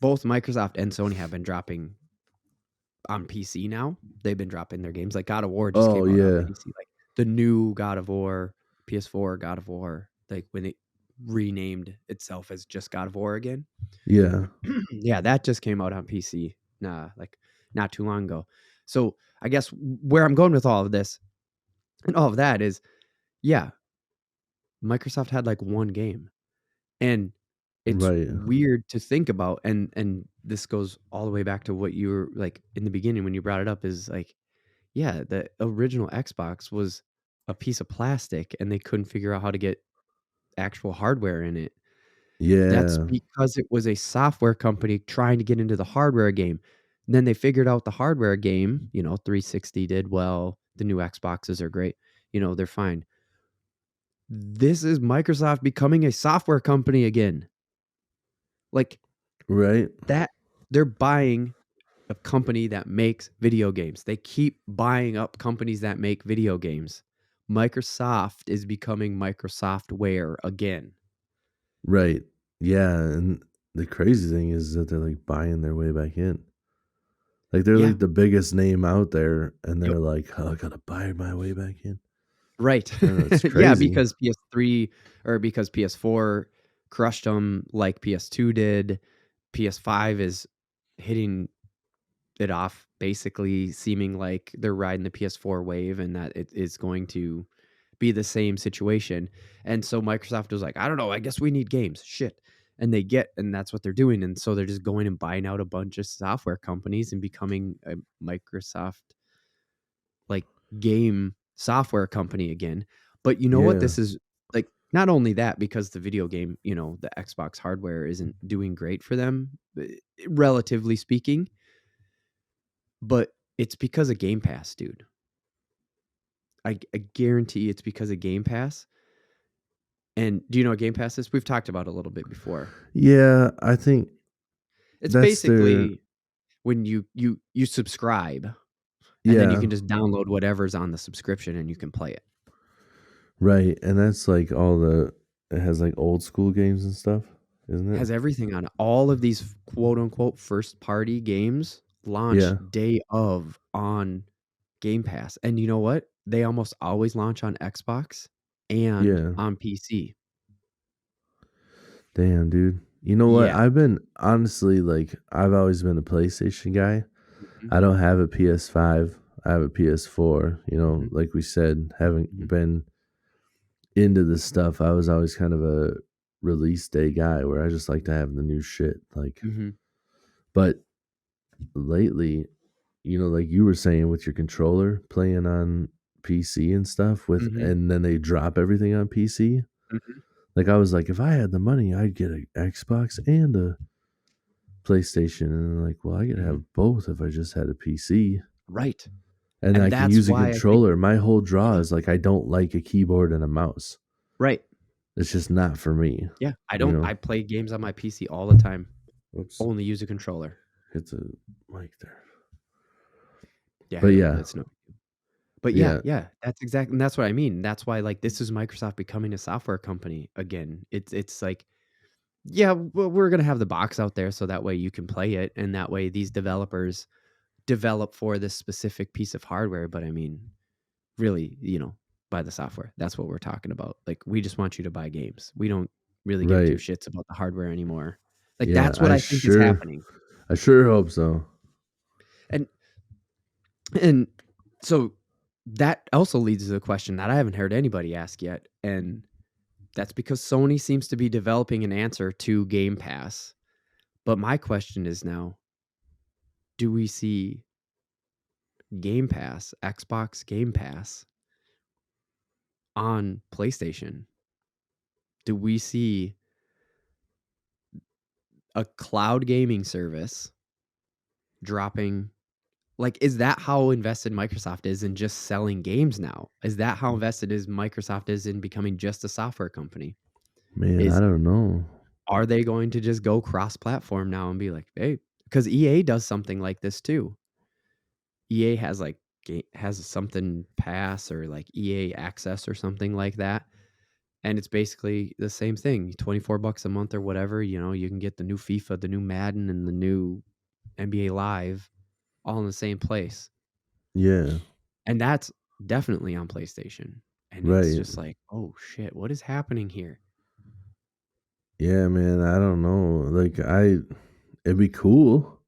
both Microsoft and Sony have been dropping on PC now. They've been dropping their games, like, God of War just Oh came out on yeah, PC, like, the new God of War, PS4 God of War, like, when it renamed itself as just God of War again. yeah, Yeah, that just came out on PC, like, not too long ago. So, I guess where I'm going with all of this and all of that is, yeah, Microsoft had, like, one game, and it's right. weird to think about, and this goes all the way back to what you were, like, in the beginning when you brought it up is, like, yeah, the original Xbox was a piece of plastic, and they couldn't figure out how to get actual hardware in it. That's Yeah, because it was a software company trying to get into the hardware game. Then they figured out the hardware game, 360 did well, the new Xboxes are great, they're fine. This is Microsoft becoming a software company again. Like, right, that they're buying a company that makes video games. They keep buying up companies that make video games. Microsoft is becoming Microsoftware again. right. Yeah, and the crazy thing is that they're like buying their way back in. Like they're Yeah. like the biggest name out there, and Yep. they're like, "Oh, I gotta buy my way back in." Right. I don't know, it's Yeah, crazy. because PS3 or because PS4 crushed them like PS2 did. PS5 is hitting it off, basically seeming like they're riding the PS4 wave and that it is going to be the same situation. And so Microsoft was like, I don't know, I guess we need games. Shit. And that's what they're doing. And so they're just going and buying out a bunch of software companies and becoming a Microsoft like game software company again. But you know what? Yeah, This is like not only that because the video game, the Xbox hardware isn't doing great for them, relatively speaking, but it's because of Game Pass, dude. I guarantee it's because of Game Pass. And do you know what Game Pass is? We've talked about it a little bit before. yeah. I think It's that's their basically when you subscribe and then you yeah, can just download whatever's on the subscription and you can play it. right. And that's like all the it has like old school games and stuff, isn't it? Has everything on it. All of these quote unquote first party games launch Yeah, day of on Game Pass. And you know what? They almost always launch on Xbox and yeah. on PC. Damn, dude. You know what? Yeah. I've been honestly like I've always been a PlayStation guy. Mhm. I don't have a PS5. I have a PS4. Mhm. Like we said, haven't Mhm. been into this stuff. I was always kind of a release day guy where I just like to have the new shit. Like, Mhm. but lately, like you were saying with your controller playing on PC and stuff Mhm. and then they drop everything on PC. Mhm. Like I was like, if I had the money, I'd get an Xbox and a PlayStation. And I'm like, well, I could Mhm. have both if I just had a PC. Right. And And I can that's use a why I think controller. My whole draw yeah. is like I don't like a keyboard and a mouse. Right. It's just not for me. Yeah. You know. I play games on my PC all the time. Oops. Only use a controller. hits a mic there. Yeah, But yeah, yeah, it's no. But yeah, yeah, that's exactly, and that's what I mean. That's why, like, this is Microsoft becoming a software company again. It's like, yeah, well, we're gonna have the box out there so that way you can play it, and that way these developers develop for this specific piece of hardware. But I mean, really, buy the software. That's what we're talking about. Like, we just want you to buy games. We don't really give two right. shits about the hardware anymore. Like, Yeah, that's what I think is happening. I sure hope so. And and so that also leads to the question that I haven't heard anybody ask yet, and that's because Sony seems to be developing an answer to Game Pass. But my question is now, do we see Game Pass, Xbox Game Pass on PlayStation? Do we see a cloud gaming service dropping? Like, is that how invested Microsoft is in just selling games now? Is that how invested is Microsoft is in becoming just a software company? Man, I don't know. Are they going to just go cross-platform now and be like, hey, because EA does something like this too. EA has like has something pass or like EA access or something like that. And it's basically the same thing, $24 a month or whatever. You can get the new FIFA, the new Madden, and the new NBA Live all in the same place. Yeah, And that's definitely on PlayStation. And it's right. just like, oh shit, what is happening here? Yeah, man, I don't know. Like it'd be cool.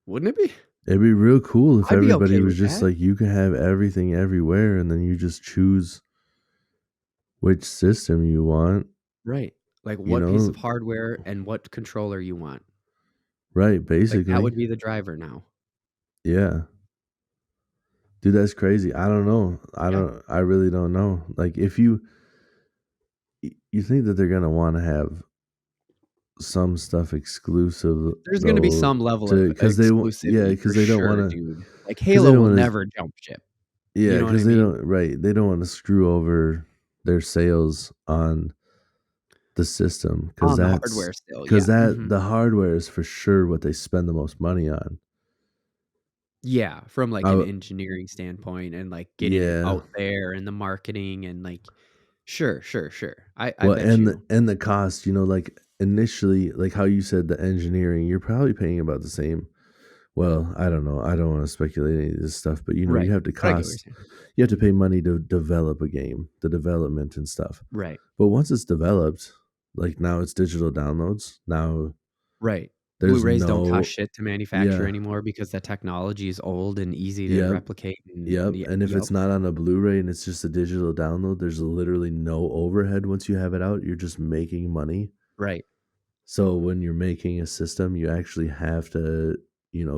Wouldn't it be? It'd be real cool if I'd be everybody okay was with just that. like you can have everything everywhere and then you just choose which system you want, Right. Like, you what piece know? of hardware and what controller you want. Right, Like, that basically. would be the driver now. Yeah. Dude, that's crazy. I don't know. Yeah. I really don't know. Like if you think that they're going to want to have some stuff exclusive There's gonna be though some level to of cuz they exclusivity for cuz they don't want sure, to dude. Like, cuz they Halo don't will want to never jump ship. You yeah, know what I cuz they mean? don't right, they don't want to screw over their sales on the system On the hardware still, cuz yeah. that Mhm. the hardware is for sure what they spend the most money on. Yeah, from, like, an I, engineering standpoint and, like, getting it yeah. out there and the marketing and, like, sure, sure, sure. I Well, bet you. and the cost, like initially, like how you said the engineering, you're probably paying about the same. Well, I don't know. I don't want to speculate any of this stuff, but Right. you have to But I get what you're cost, saying. you have to pay money to develop a game, the development and stuff. Right. But once it's developed, like now it's digital downloads. Now Right. there's Blu-rays don't cost no, shit to manufacture yeah, anymore because the technology is old and easy to yep, replicate and yep. yeah, And if yep. it's not on a Blu-ray and it's just a digital download, there's literally no overhead once you have it out. You're just making money. Right. So when you're making a system, you actually have to,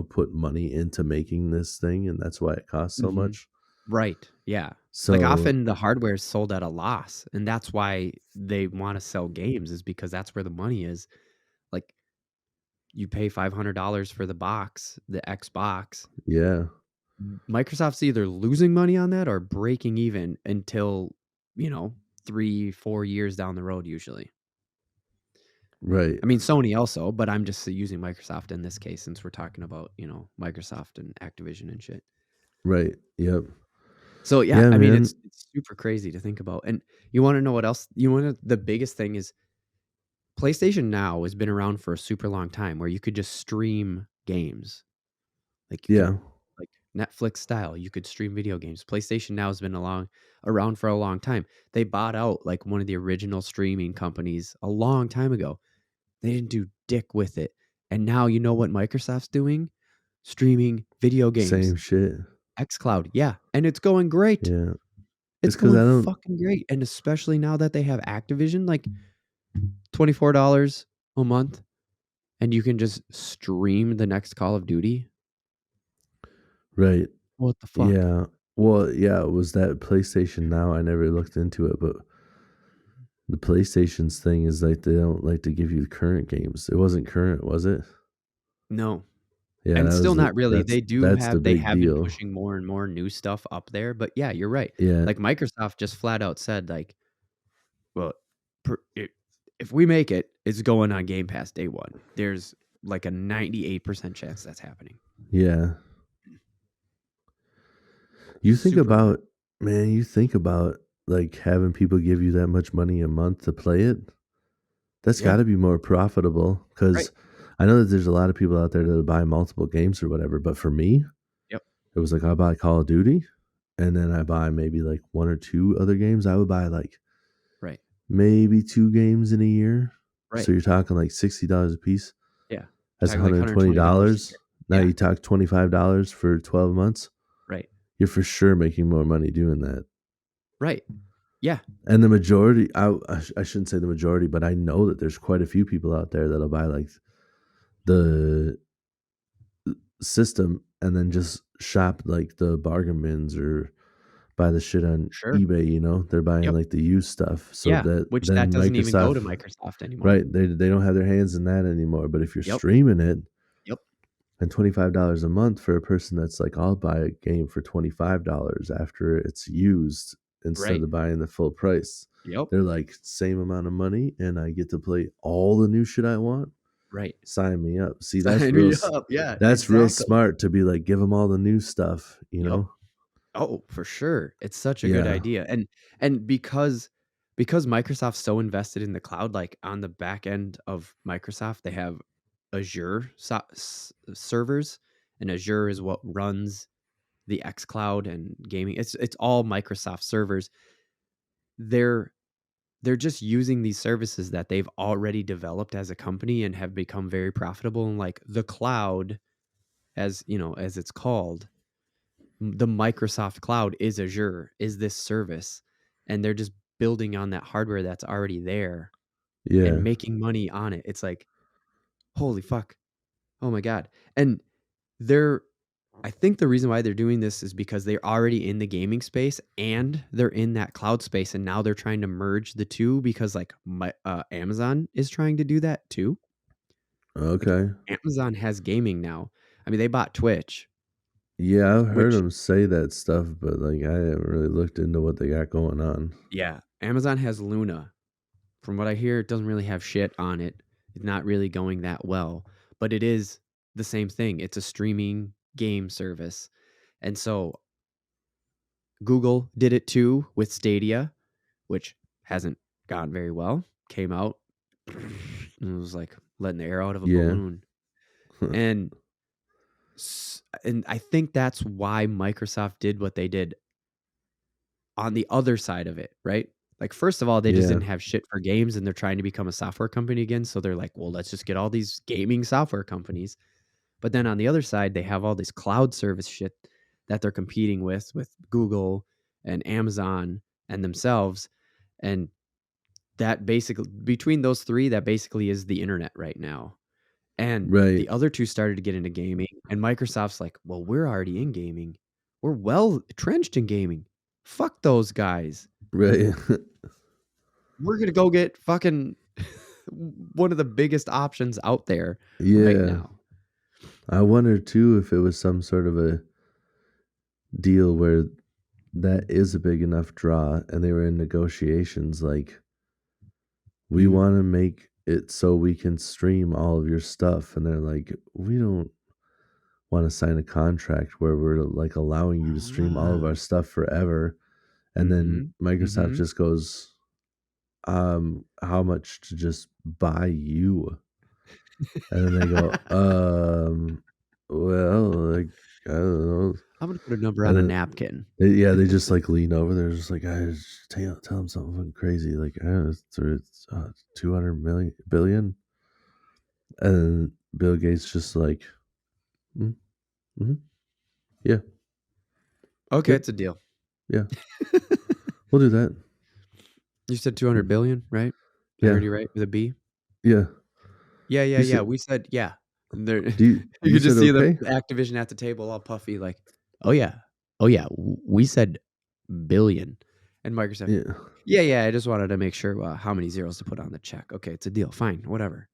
put money into making this thing, and that's why it costs so Mhm. much. Right, yeah. Like, So often the hardware is sold at a loss, and that's why they wanna sell games is because that's where the money is. Like, you pay $500 for the box, the Xbox. yeah, Microsoft's either losing money on that or breaking even until, 3, 4 years down the road usually. right, I mean, Sony also, but I'm just using Microsoft in this case since we're talking about, Microsoft and Activision and shit. right, yep, So, yeah, yeah, I mean, man, it's super crazy to think about, and you wanna know what else? The biggest thing is PlayStation Now has been around for a super long time where you could just stream games. Like, you could yeah, like, Netflix style, you could stream video games. PlayStation Now has been around for a long time. They bought out, like, one of the original streaming companies a long time ago. They didn't do dick with it, and now you know what Microsoft's doing? Streaming video same games. shit, xCloud, yeah, and it's going great. yeah. It's It's because going I don't, fucking great, and especially now that they have Activision, like, $24 a month, and you can just stream the next Call of Duty. right, What the fuck? yeah. Well, yeah, it was that PlayStation Now. I never looked into it, but the PlayStation's thing is like they don't like to give you current games. It wasn't current, was it? No, Yeah, and that still was the not really. that's the They big have been deal. pushing more and more new stuff up there, but yeah, you're right. Yeah, Like, Microsoft just flat out said, like, "Well, per I if we make it, it's going on Game Pass day one." There's like a 98% chance that's happening. Yeah. You think Super about, man, you think about like having people give you that much money a month to play it. That's Yeah. got to be more profitable because Right. I know that there's a lot of people out there that buy multiple games or whatever. But for me, Yep. it was like I buy Call of Duty and then I buy maybe like one or two other games. I would buy like Right. maybe 2 games in a year. Right. So you're talking like $60 a piece. Yeah. That's Talking like $120 a $120. year. Now Yeah. you talk $25 for 12 months. Right. You're for sure making more money doing that. Right. Yeah. And the majority, I shouldn't say the majority, but I know that there's quite a few people out there that'll buy like the system and then just shop like the bargain bins or buy the shit on Sure. eBay. You know, they're buying Yep. like the used stuff. So Yeah. that Which then that doesn't even go to Microsoft, Microsoft anymore. right? They don't have their hands in that anymore. But if you're Yep. streaming it, Yep. and $25 a month for a person that's like, I'll buy a game for $25 after it's used instead Right. of buying the full price. Yep. They're like, same amount of money and I get to play all the new shit I want. Right. Sign me up. See, that's Sign real. me up. Yeah. That's real exactly. smart to be like, give them all the new stuff, you Yep. know? Oh, for sure. It's such a good Yeah. idea. And because Microsoft's so invested in the cloud, like on the back end of Microsoft, they have Azure servers, and Azure is what runs the xCloud and gaming. It's all Microsoft servers. They're just using these services that they've already developed as a company and have become very profitable. And like the cloud, as you know, as it's called, the Microsoft cloud is Azure, is this service, and they're just building on that hardware that's already there Yeah. and making money on it. It's like, holy fuck. Oh my God. And I think the reason why they're doing this is because they're already in the gaming space and they're in that cloud space, and now they're trying to merge the two because like Amazon is trying to do that too. Like Okay. Amazon has gaming now. I mean, they bought Twitch. Yeah, I've heard Which- them say that stuff, but like I haven't really looked into what they got going on. Yeah, Amazon has Luna. From what I hear, it doesn't really have shit on it. It's not really going that well, but it is the same thing. It's a streaming game service. And so Google did it too with Stadia, which hasn't gone very well. Came out and it was like letting the air out of a Yeah. balloon. And I think that's why Microsoft did what they did on the other side of it, right? Like, first of all, they just Yeah. didn't have shit for games and they're trying to become a software company again. So they're like, well, let's just get all these gaming software companies. But then on the other side, they have all this cloud service shit that they're competing with Google and Amazon and themselves. And that basically, between those three, that basically is the internet right now. And Right. the other two started to get into gaming, and Microsoft's like, well, we're already in gaming. We're well entrenched in gaming. Fuck those guys. Right. We're going to go get fucking one of the biggest options out there Yeah. right now. I wonder too if it was some sort of a deal where that is a big enough draw and they were in negotiations like we Mhm. want to make it so we can stream all of your stuff, and they're like, we don't want to sign a contract where we're like allowing you to stream all of our stuff forever. And then Microsoft Mhm. just goes, how much to just buy you? And then they go, well, like, I don't know. I'm going to put a number And on a then napkin. they just like lean over. They're just like, I just tell them something fucking crazy. Like, it's 200 billion. And Bill Gates just like, yeah, Okay, Yep. it's a deal. yeah, we'll do that. You said 200 billion, right? I Yeah. heard you right with a B. Yeah. Yeah. You said- We said, yeah. And there, Do you you could just said see okay? the Activision at the table all puffy, like, oh yeah. We said billion. And Microsoft, yeah. I just wanted to make sure how many zeros to put on the check. Okay, it's a deal. Fine, whatever.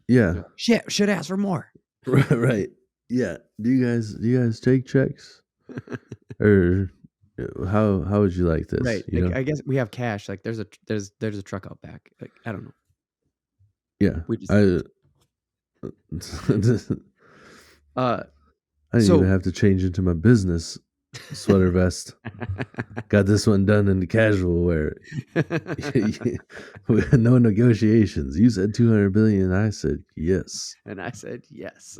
Yeah. Shit, should ask for more. Right. Yeah. Do you guys take checks? Or how would you like this? Right. You Like, know? I guess we have cash. Like there's a truck out back. Like, I don't know. Yeah. We just Uh, I didn't even so have to change into my business sweater vest. Got this one done in the casual wear. We had no negotiations. You said 200 billion. I said yes. and I said yes.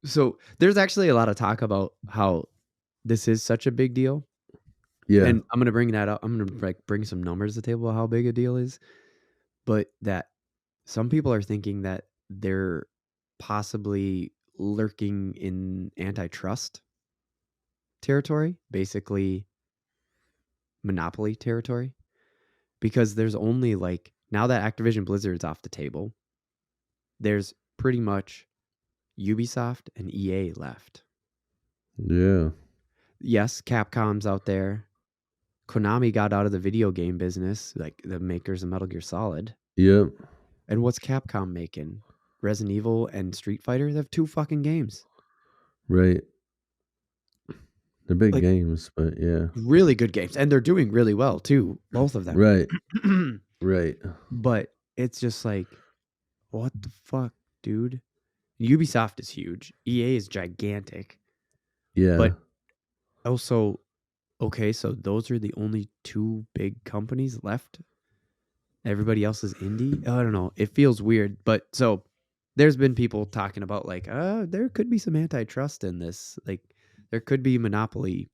So there's actually a lot of talk about how this is such a big deal. Yeah. And I'm gonna bring that up. I'm gonna like bring some numbers to the table of how big a deal is. But that some people are thinking that they're possibly lurking in antitrust territory, basically monopoly territory. Because there's only like now that Activision Blizzard's off the table, there's pretty much Ubisoft and EA left. Yeah. Yes, Capcom's out there. Konami got out of the video game business, like the makers of Metal Gear Solid. Yep. And what's Capcom making? Resident Evil and Street Fighter? They have 2 fucking games. Right. They're big Like, games, but yeah. really good games. And they're doing really well too, both of them. Right. Right. But it's just like, what the fuck, dude? Ubisoft is huge. EA is gigantic. Yeah. But also, okay, so those are the only 2 big companies left. Everybody else is indie. I don't know. It feels weird, but so there's been people talking about like, there could be some antitrust in this. Like, there could be monopoly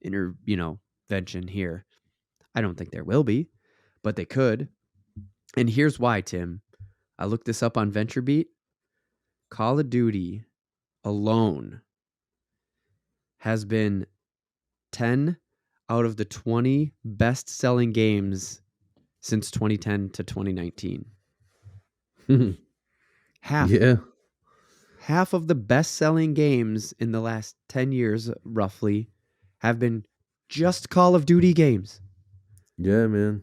intervention here. I don't think there will be, but they could. And here's why, Tim. I looked this up on VentureBeat. Call of Duty alone has been 10 out of the 20 best-selling games since 2010 to 2019. Half. Yeah. Half of the best-selling games in the last 10 years, roughly, have been just Call of Duty games. Yeah, man.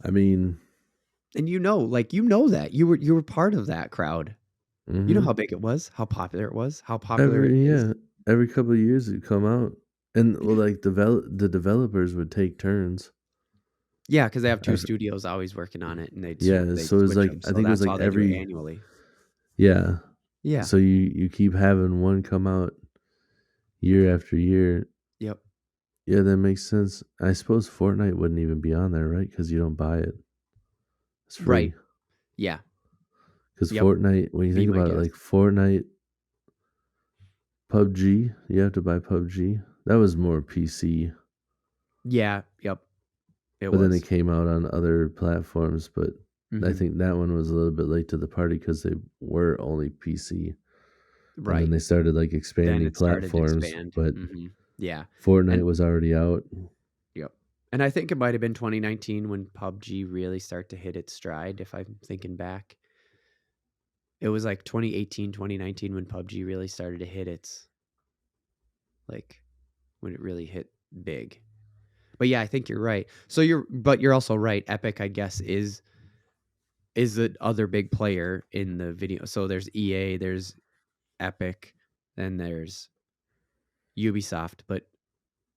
I mean, And you know that. You were part of that crowd. You know how big it was, how popular it was, how popular it is. every couple of years it'd come out, and well, like the developers would take turns. Yeah, because they have 2 Every- studios always working on it, and they Yeah, they so it's switch like them. I So think it was that's like why they do it every annually. yeah. Yeah. So you keep having one come out year after year. Yep. Yeah, that makes sense. I suppose Fortnite wouldn't even be on there, right? Because you don't buy it. It's free. Right. Yeah. Because Yep. Fortnite, when you Be think my about it, guest. like Fortnite, PUBG, you have to buy PUBG. That was more PC. Yeah. Yep. It But was. then it came out on other platforms. But I Mhm. think that one was a little bit late to the party because they were only PC. And Right. then they started like Then expanding it started to platforms. expand. But Mhm. Yeah. Fortnite And was already out. yep. And I think it might have been 2019 when PUBG really started to hit its stride, if I'm thinking back. It was like 2018, 2019 when PUBG really started to hit its, like, when it really hit big. But yeah, I think you're right. So you're also right. Epic, I guess, is the other big player in the video. So there's EA, there's Epic, then there's Ubisoft. But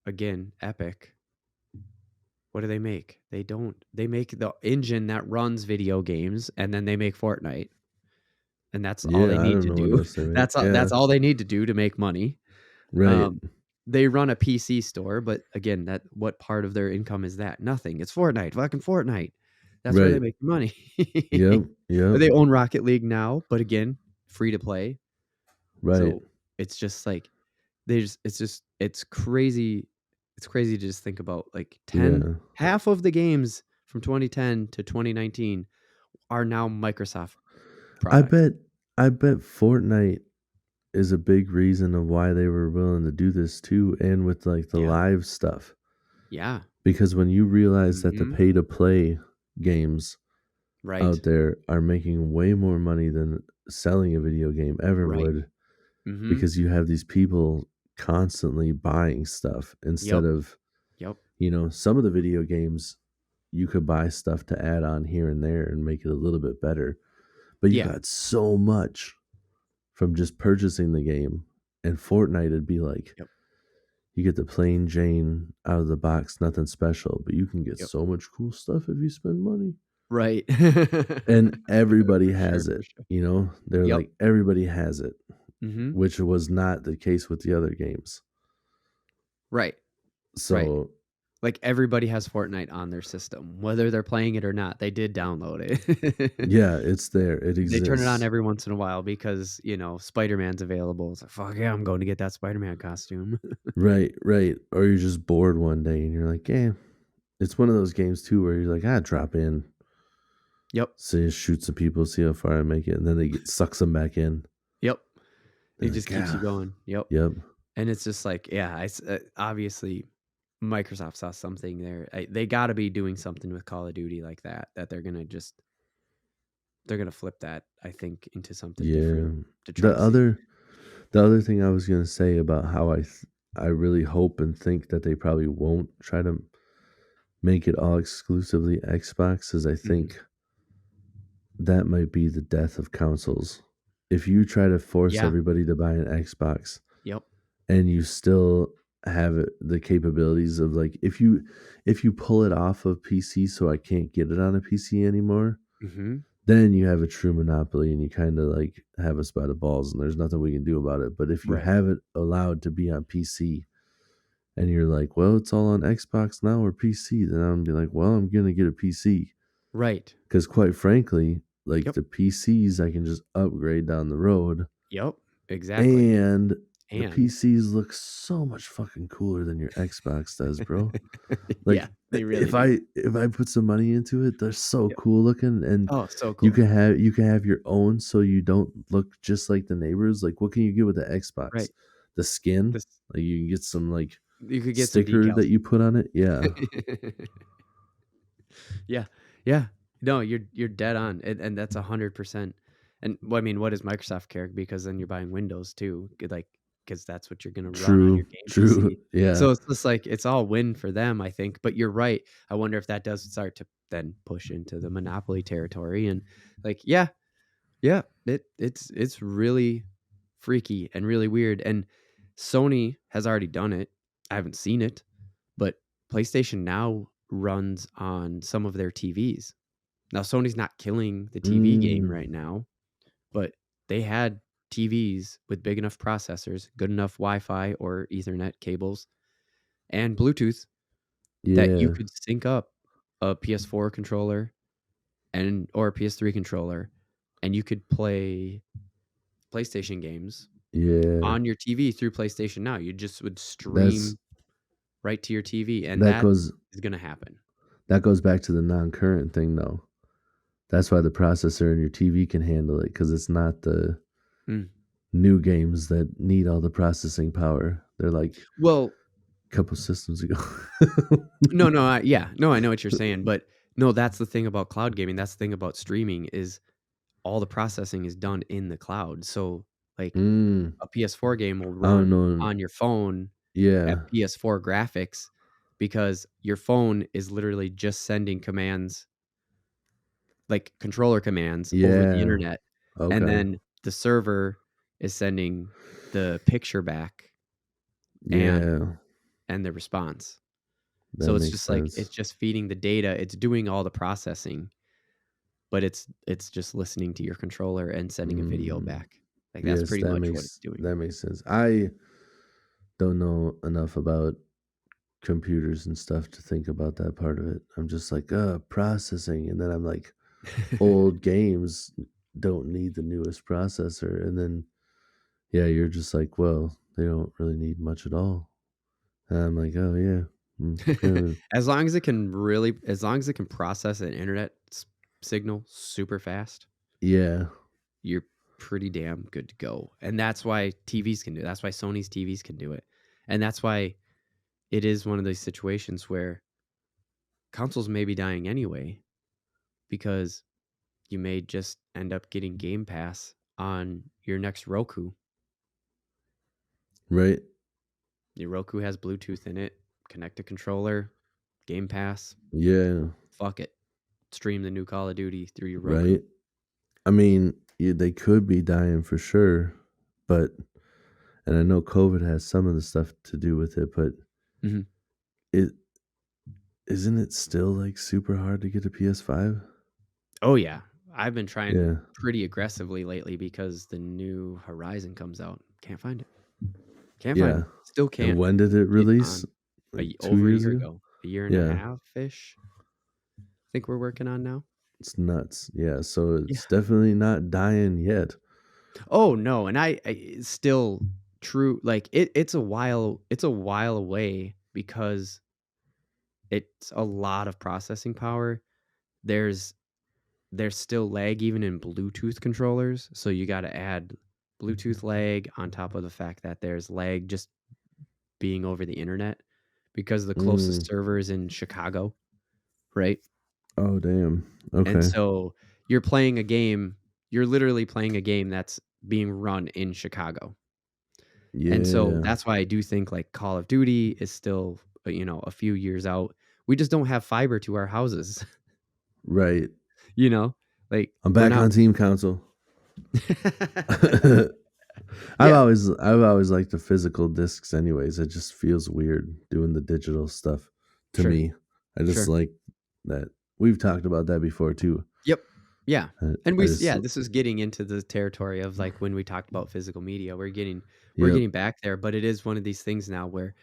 again, Epic, what do they make? They don't. They make the engine that runs video games, and then they make Fortnite, and that's all they Yeah, I need don't to know what do. else they make. Yeah, That's all they need to do to make money. right. They run a PC store, but again, that what part of their income is that? Nothing. It's Fortnite, fucking Fortnite. That's where they Right. make money. Yep. Yep. They own Rocket League now, but again, free to play. Right. So it's just like it's crazy. It's crazy to just think about like Yeah. half of the games from 2010 to 2019 are now Microsoft I products. bet Fortnite is a big reason of why they were willing to do this too, and with like the Yeah. live stuff. Yeah. Because when you realize that the Mhm. pay to play games Right. out there are making way more money than selling a video game ever Right. would, Mhm. because you have these people constantly buying stuff instead of, Yep. some of the video games you could buy stuff to add on here and there and make it a little bit better. But you Yeah. got so much from just purchasing the game. And Fortnite would be like, Yep. you get the plain Jane out of the box, nothing special, but you can get Yep. so much cool stuff if you spend money. Right. And everybody For sure, has it, for sure. you know? They're Yep. like, everybody has it, Mhm. which was not the case with the other games. Right. So, Like, everybody has Fortnite on their system. Whether they're playing it or not, they did download it. yeah, it's there. It They turn it on exists. every once in a while because, Spider-Man's available. It's like, "Fuck yeah, I'm going to get that Spider-Man costume." Right, right. Or you're just bored one day and you're like, yeah. It's one of those games too where you're like, drop in, Yep. say, shoot some people, see how far I make it, and then sucks them back in. Yep. It And just like, keeps you going. Yep. Yep. And it's just like, yeah, obviously Microsoft saw something there. They got to be doing something with Call of Duty like that they're going to flip that, I think, into something Yeah. different to try The to see. other thing I was gonna say about how I really hope and think that they probably won't try to make it all exclusively Xbox is I think that might be the death of consoles. If you try to force Yeah. everybody to buy an Xbox Yep. and you still have the capabilities of like if you pull it off of PC so I can't get it on a PC anymore, Mhm. then you have a true monopoly and you kind of like have us by the balls and there's nothing we can do about it. But if you Right. have it allowed to be on PC and you're like, well, it's all on Xbox now or PC, then I'm be like, well, I'm gonna get a PC Right. because quite frankly, like Yep. the PCs I can just upgrade down the road, Yep. Exactly. and the And PCs look so much fucking cooler than your Xbox does, bro. yeah, Like they really do. if I put some money into it, they're so Yep. cool looking, and Oh, so you cool. can have your own, so you don't look just like the neighbors. Like, what can you get with the Xbox? Right. The skin, This like you can get some like You could get some sticker decals. that you put on it. Yeah, Yeah. Yeah. No, you're dead on. And that's 100%. And I mean, what does Microsoft care? Because then you're buying Windows too. Because that's what you're going to run on your game true. PC. Yeah, So it's just like it's all win for them, I think. But you're right. I wonder if that does start to then push into the monopoly territory. And like, yeah, it's really freaky and really weird. And Sony has already done it. I haven't seen it, but PlayStation Now runs on some of their TVs. Now Sony's not killing the TV game right now, but they had TVs with big enough processors, good enough Wi-Fi or Ethernet cables, and Bluetooth that you yeah, could sync up a PS4 controller or a PS3 controller, and you could play PlayStation games yeah. on your TV through PlayStation Now. You just would That's stream right to your TV, and that that goes is going to happen. back to the non-current thing though. That's why the processor in your TV can handle it because it's not the Mm. new games that need all the processing power. They're like Well, a couple systems ago. no, I know what you're saying, but no, that's the thing about cloud gaming. That's the thing about streaming is all the processing is done in the cloud. So, like mm, a PS4 game will I don't run know. on your phone at Yeah, PS4 graphics because your phone is literally just sending commands, like controller commands over the yeah. internet, and Okay. then the server is sending the picture back and Yeah, the response. that So it's makes just like sense. it's just feeding the data. It's doing all the processing, but it's just listening to your controller and sending a video Mm, back. Like that's yes, pretty much what it's doing. that makes sense. I don't know enough about computers and stuff to think about that part of it. I'm just like, processing, and then I'm like, old games don't need the newest processor, and then yeah, you're just like, well, they don't really need much at all. And I'm like, oh yeah, kind of, As long as it can process an internet signal super fast, yeah, you're pretty damn good to go. And that's why TVs can do it. That's why Sony's TVs can do it. And that's why it is one of those situations where consoles may be dying anyway because you may just end up getting Game Pass on your next Roku. right, Your Roku has Bluetooth in it. Connect a controller, Game Pass. yeah, Fuck it. Stream the new Call of Duty through your Roku. right. I mean, yeah, they could be dying for sure, but and I know COVID has some of the stuff to do with it, but Mhm. it isn't it still like super hard to get a PS5? Oh yeah, I've been trying Yeah. pretty aggressively lately because the new Horizon comes out. Can't find it. Can't find Yeah. it. Still And can't when did it get release? on Like 2 over a years year ago? ago, a year and a Yeah. half-ish. I think we're working on now. It's nuts. Yeah, so Yeah. it's definitely not dying yet. Oh no, and I it's still true. Like it's a while. It's a while away because it's a lot of processing power. There's still lag even in Bluetooth controllers, so you got to add Bluetooth lag on top of the fact that there's lag just being over the internet because the closest Mm. server is in Chicago, right? Oh, damn. And Okay. so you're literally playing a game that's being run in Chicago. And so Yeah. that's why I do think like Call of Duty is still, a few years out. We just don't have fiber to our houses, Right. Like I'm we're back not on Team Council. I've Yeah. always liked the physical discs anyways. It just feels weird doing the digital stuff to Sure. me. I just Sure. like that. We've talked about that before too. Yep. Yeah. And I just this is getting into the territory of like when we talked about physical media. We're getting Yep. back there, but it is one of these things now where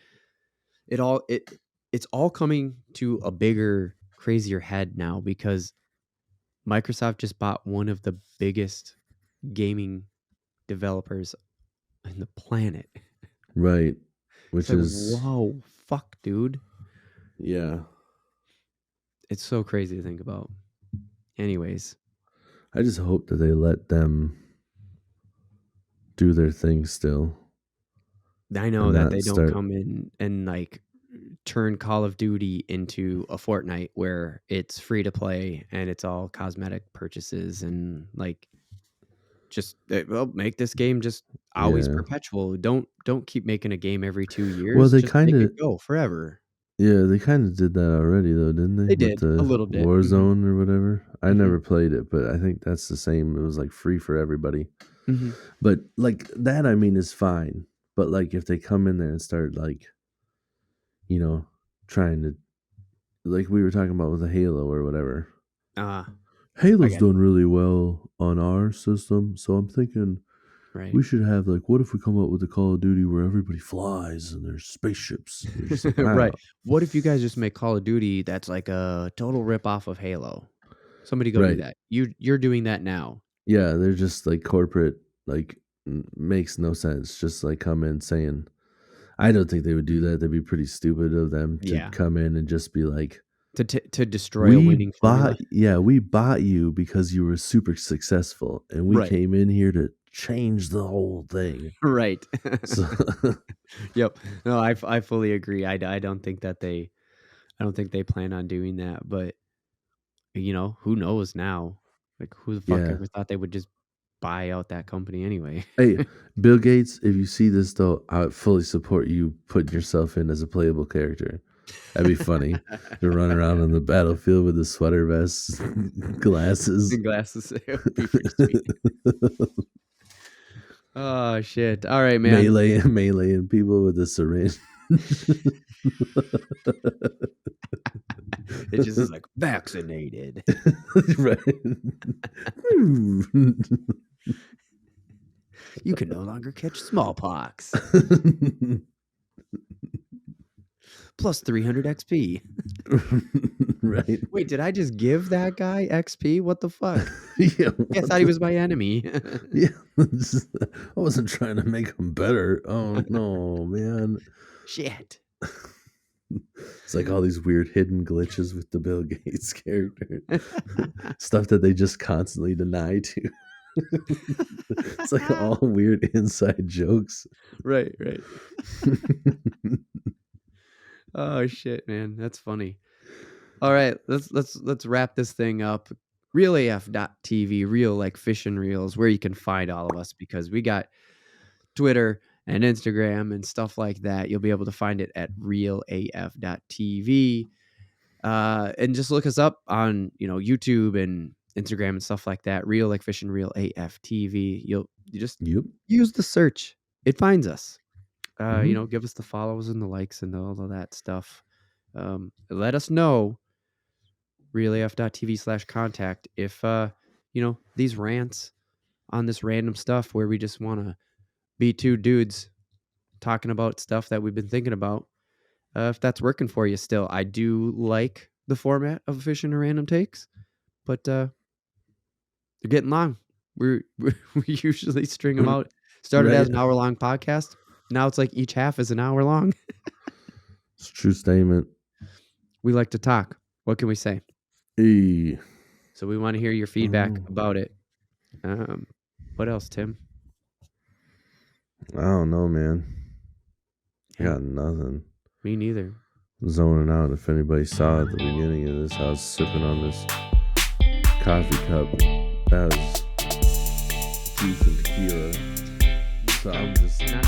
it's all coming to a bigger, crazier head now because Microsoft just bought one of the biggest gaming developers in the planet. Right. Which It's like, is whoa, fuck, dude. yeah. It's so crazy to think about. Anyways, I just hope that they let them do their thing still. I know And that not they don't start come in and like turn Call of Duty into a Fortnite where it's free to play and it's all cosmetic purchases and like just make this game just always yeah. perpetual. Don't keep making a game every 2 Well, years. they Just make kinda it go forever. they kinda did that already though, didn't they? They With did a the little bit. Warzone or whatever. I Mhm. never played it, but I think that's the same. It was like free for everybody. Mhm. But like that I mean is fine. But like if they come in there and start like, trying to like we were talking about with the Halo or whatever. I Halo's got you. done really well on our system, so I'm thinking Right. we should have like, what if we come up with a Call of Duty where everybody flies and there's spaceships? And you're just like, wow. Right. What if you guys just make Call of Duty that's like a total rip off of Halo? Somebody go do Right. that. You're doing that now. Yeah, they're just like corporate, like makes no sense. Just like come in saying, I don't think they would do that. That'd be pretty stupid of them to Yeah. come in and just be like, To destroy a winning formula. we bought you because you were super successful, and we Right. came in here to change the whole thing. Right. So Yep. No, I fully agree. I don't think that they plan on doing that, but who knows now? Like who the fuck yeah. ever thought they would just buy out that company anyway? Hey, Bill Gates, if you see this though, I would fully support you putting yourself in as a playable character. That'd be funny to run around on the battlefield with a sweater vest, glasses. And glasses. It would be pretty sweet. Oh shit. All right, man. Meleeing people with a syringe. It just is like vaccinated. Right. You can no longer catch smallpox. Plus 300 XP. Right. Wait, did I just give that guy XP? What the fuck? Yeah. I thought he was my enemy. Yeah. I wasn't trying to make him better. Oh no, man. Shit. It's like all these weird hidden glitches with the Bill Gates character. Stuff that they just constantly deny to. It's like all weird inside jokes. Right. Oh shit, man. That's funny. All right, let's wrap this thing up. RealAF.tv, real like fish and reels, where you can find all of us because we got Twitter and Instagram and stuff like that. You'll be able to find it at realaf.tv. And just look us up on YouTube and Instagram and stuff like that. Real like fish and real AF TV. You just Yep. use the search it finds us. Mhm. You know, give us the follows and the likes and all of that stuff. Let us know, realaf.tv/contact, if you know, these rants on this random stuff where we just want to be two dudes talking about stuff that we've been thinking about, if that's working for you still. I do like the format of Fishing and Random Takes, but they're getting long. We usually string them out. Started as Right. an hour-long podcast. Now it's like each half is an hour long. It's a true statement. We like to talk. What can we say? Hey. So we want to hear your feedback Oh. about it. What else, Tim? I don't know, man. I Yeah. got nothing. Me neither. Zoning out. If anybody saw at the beginning of this, I was sipping on this coffee cup that was juice and tequila. So I'm just Not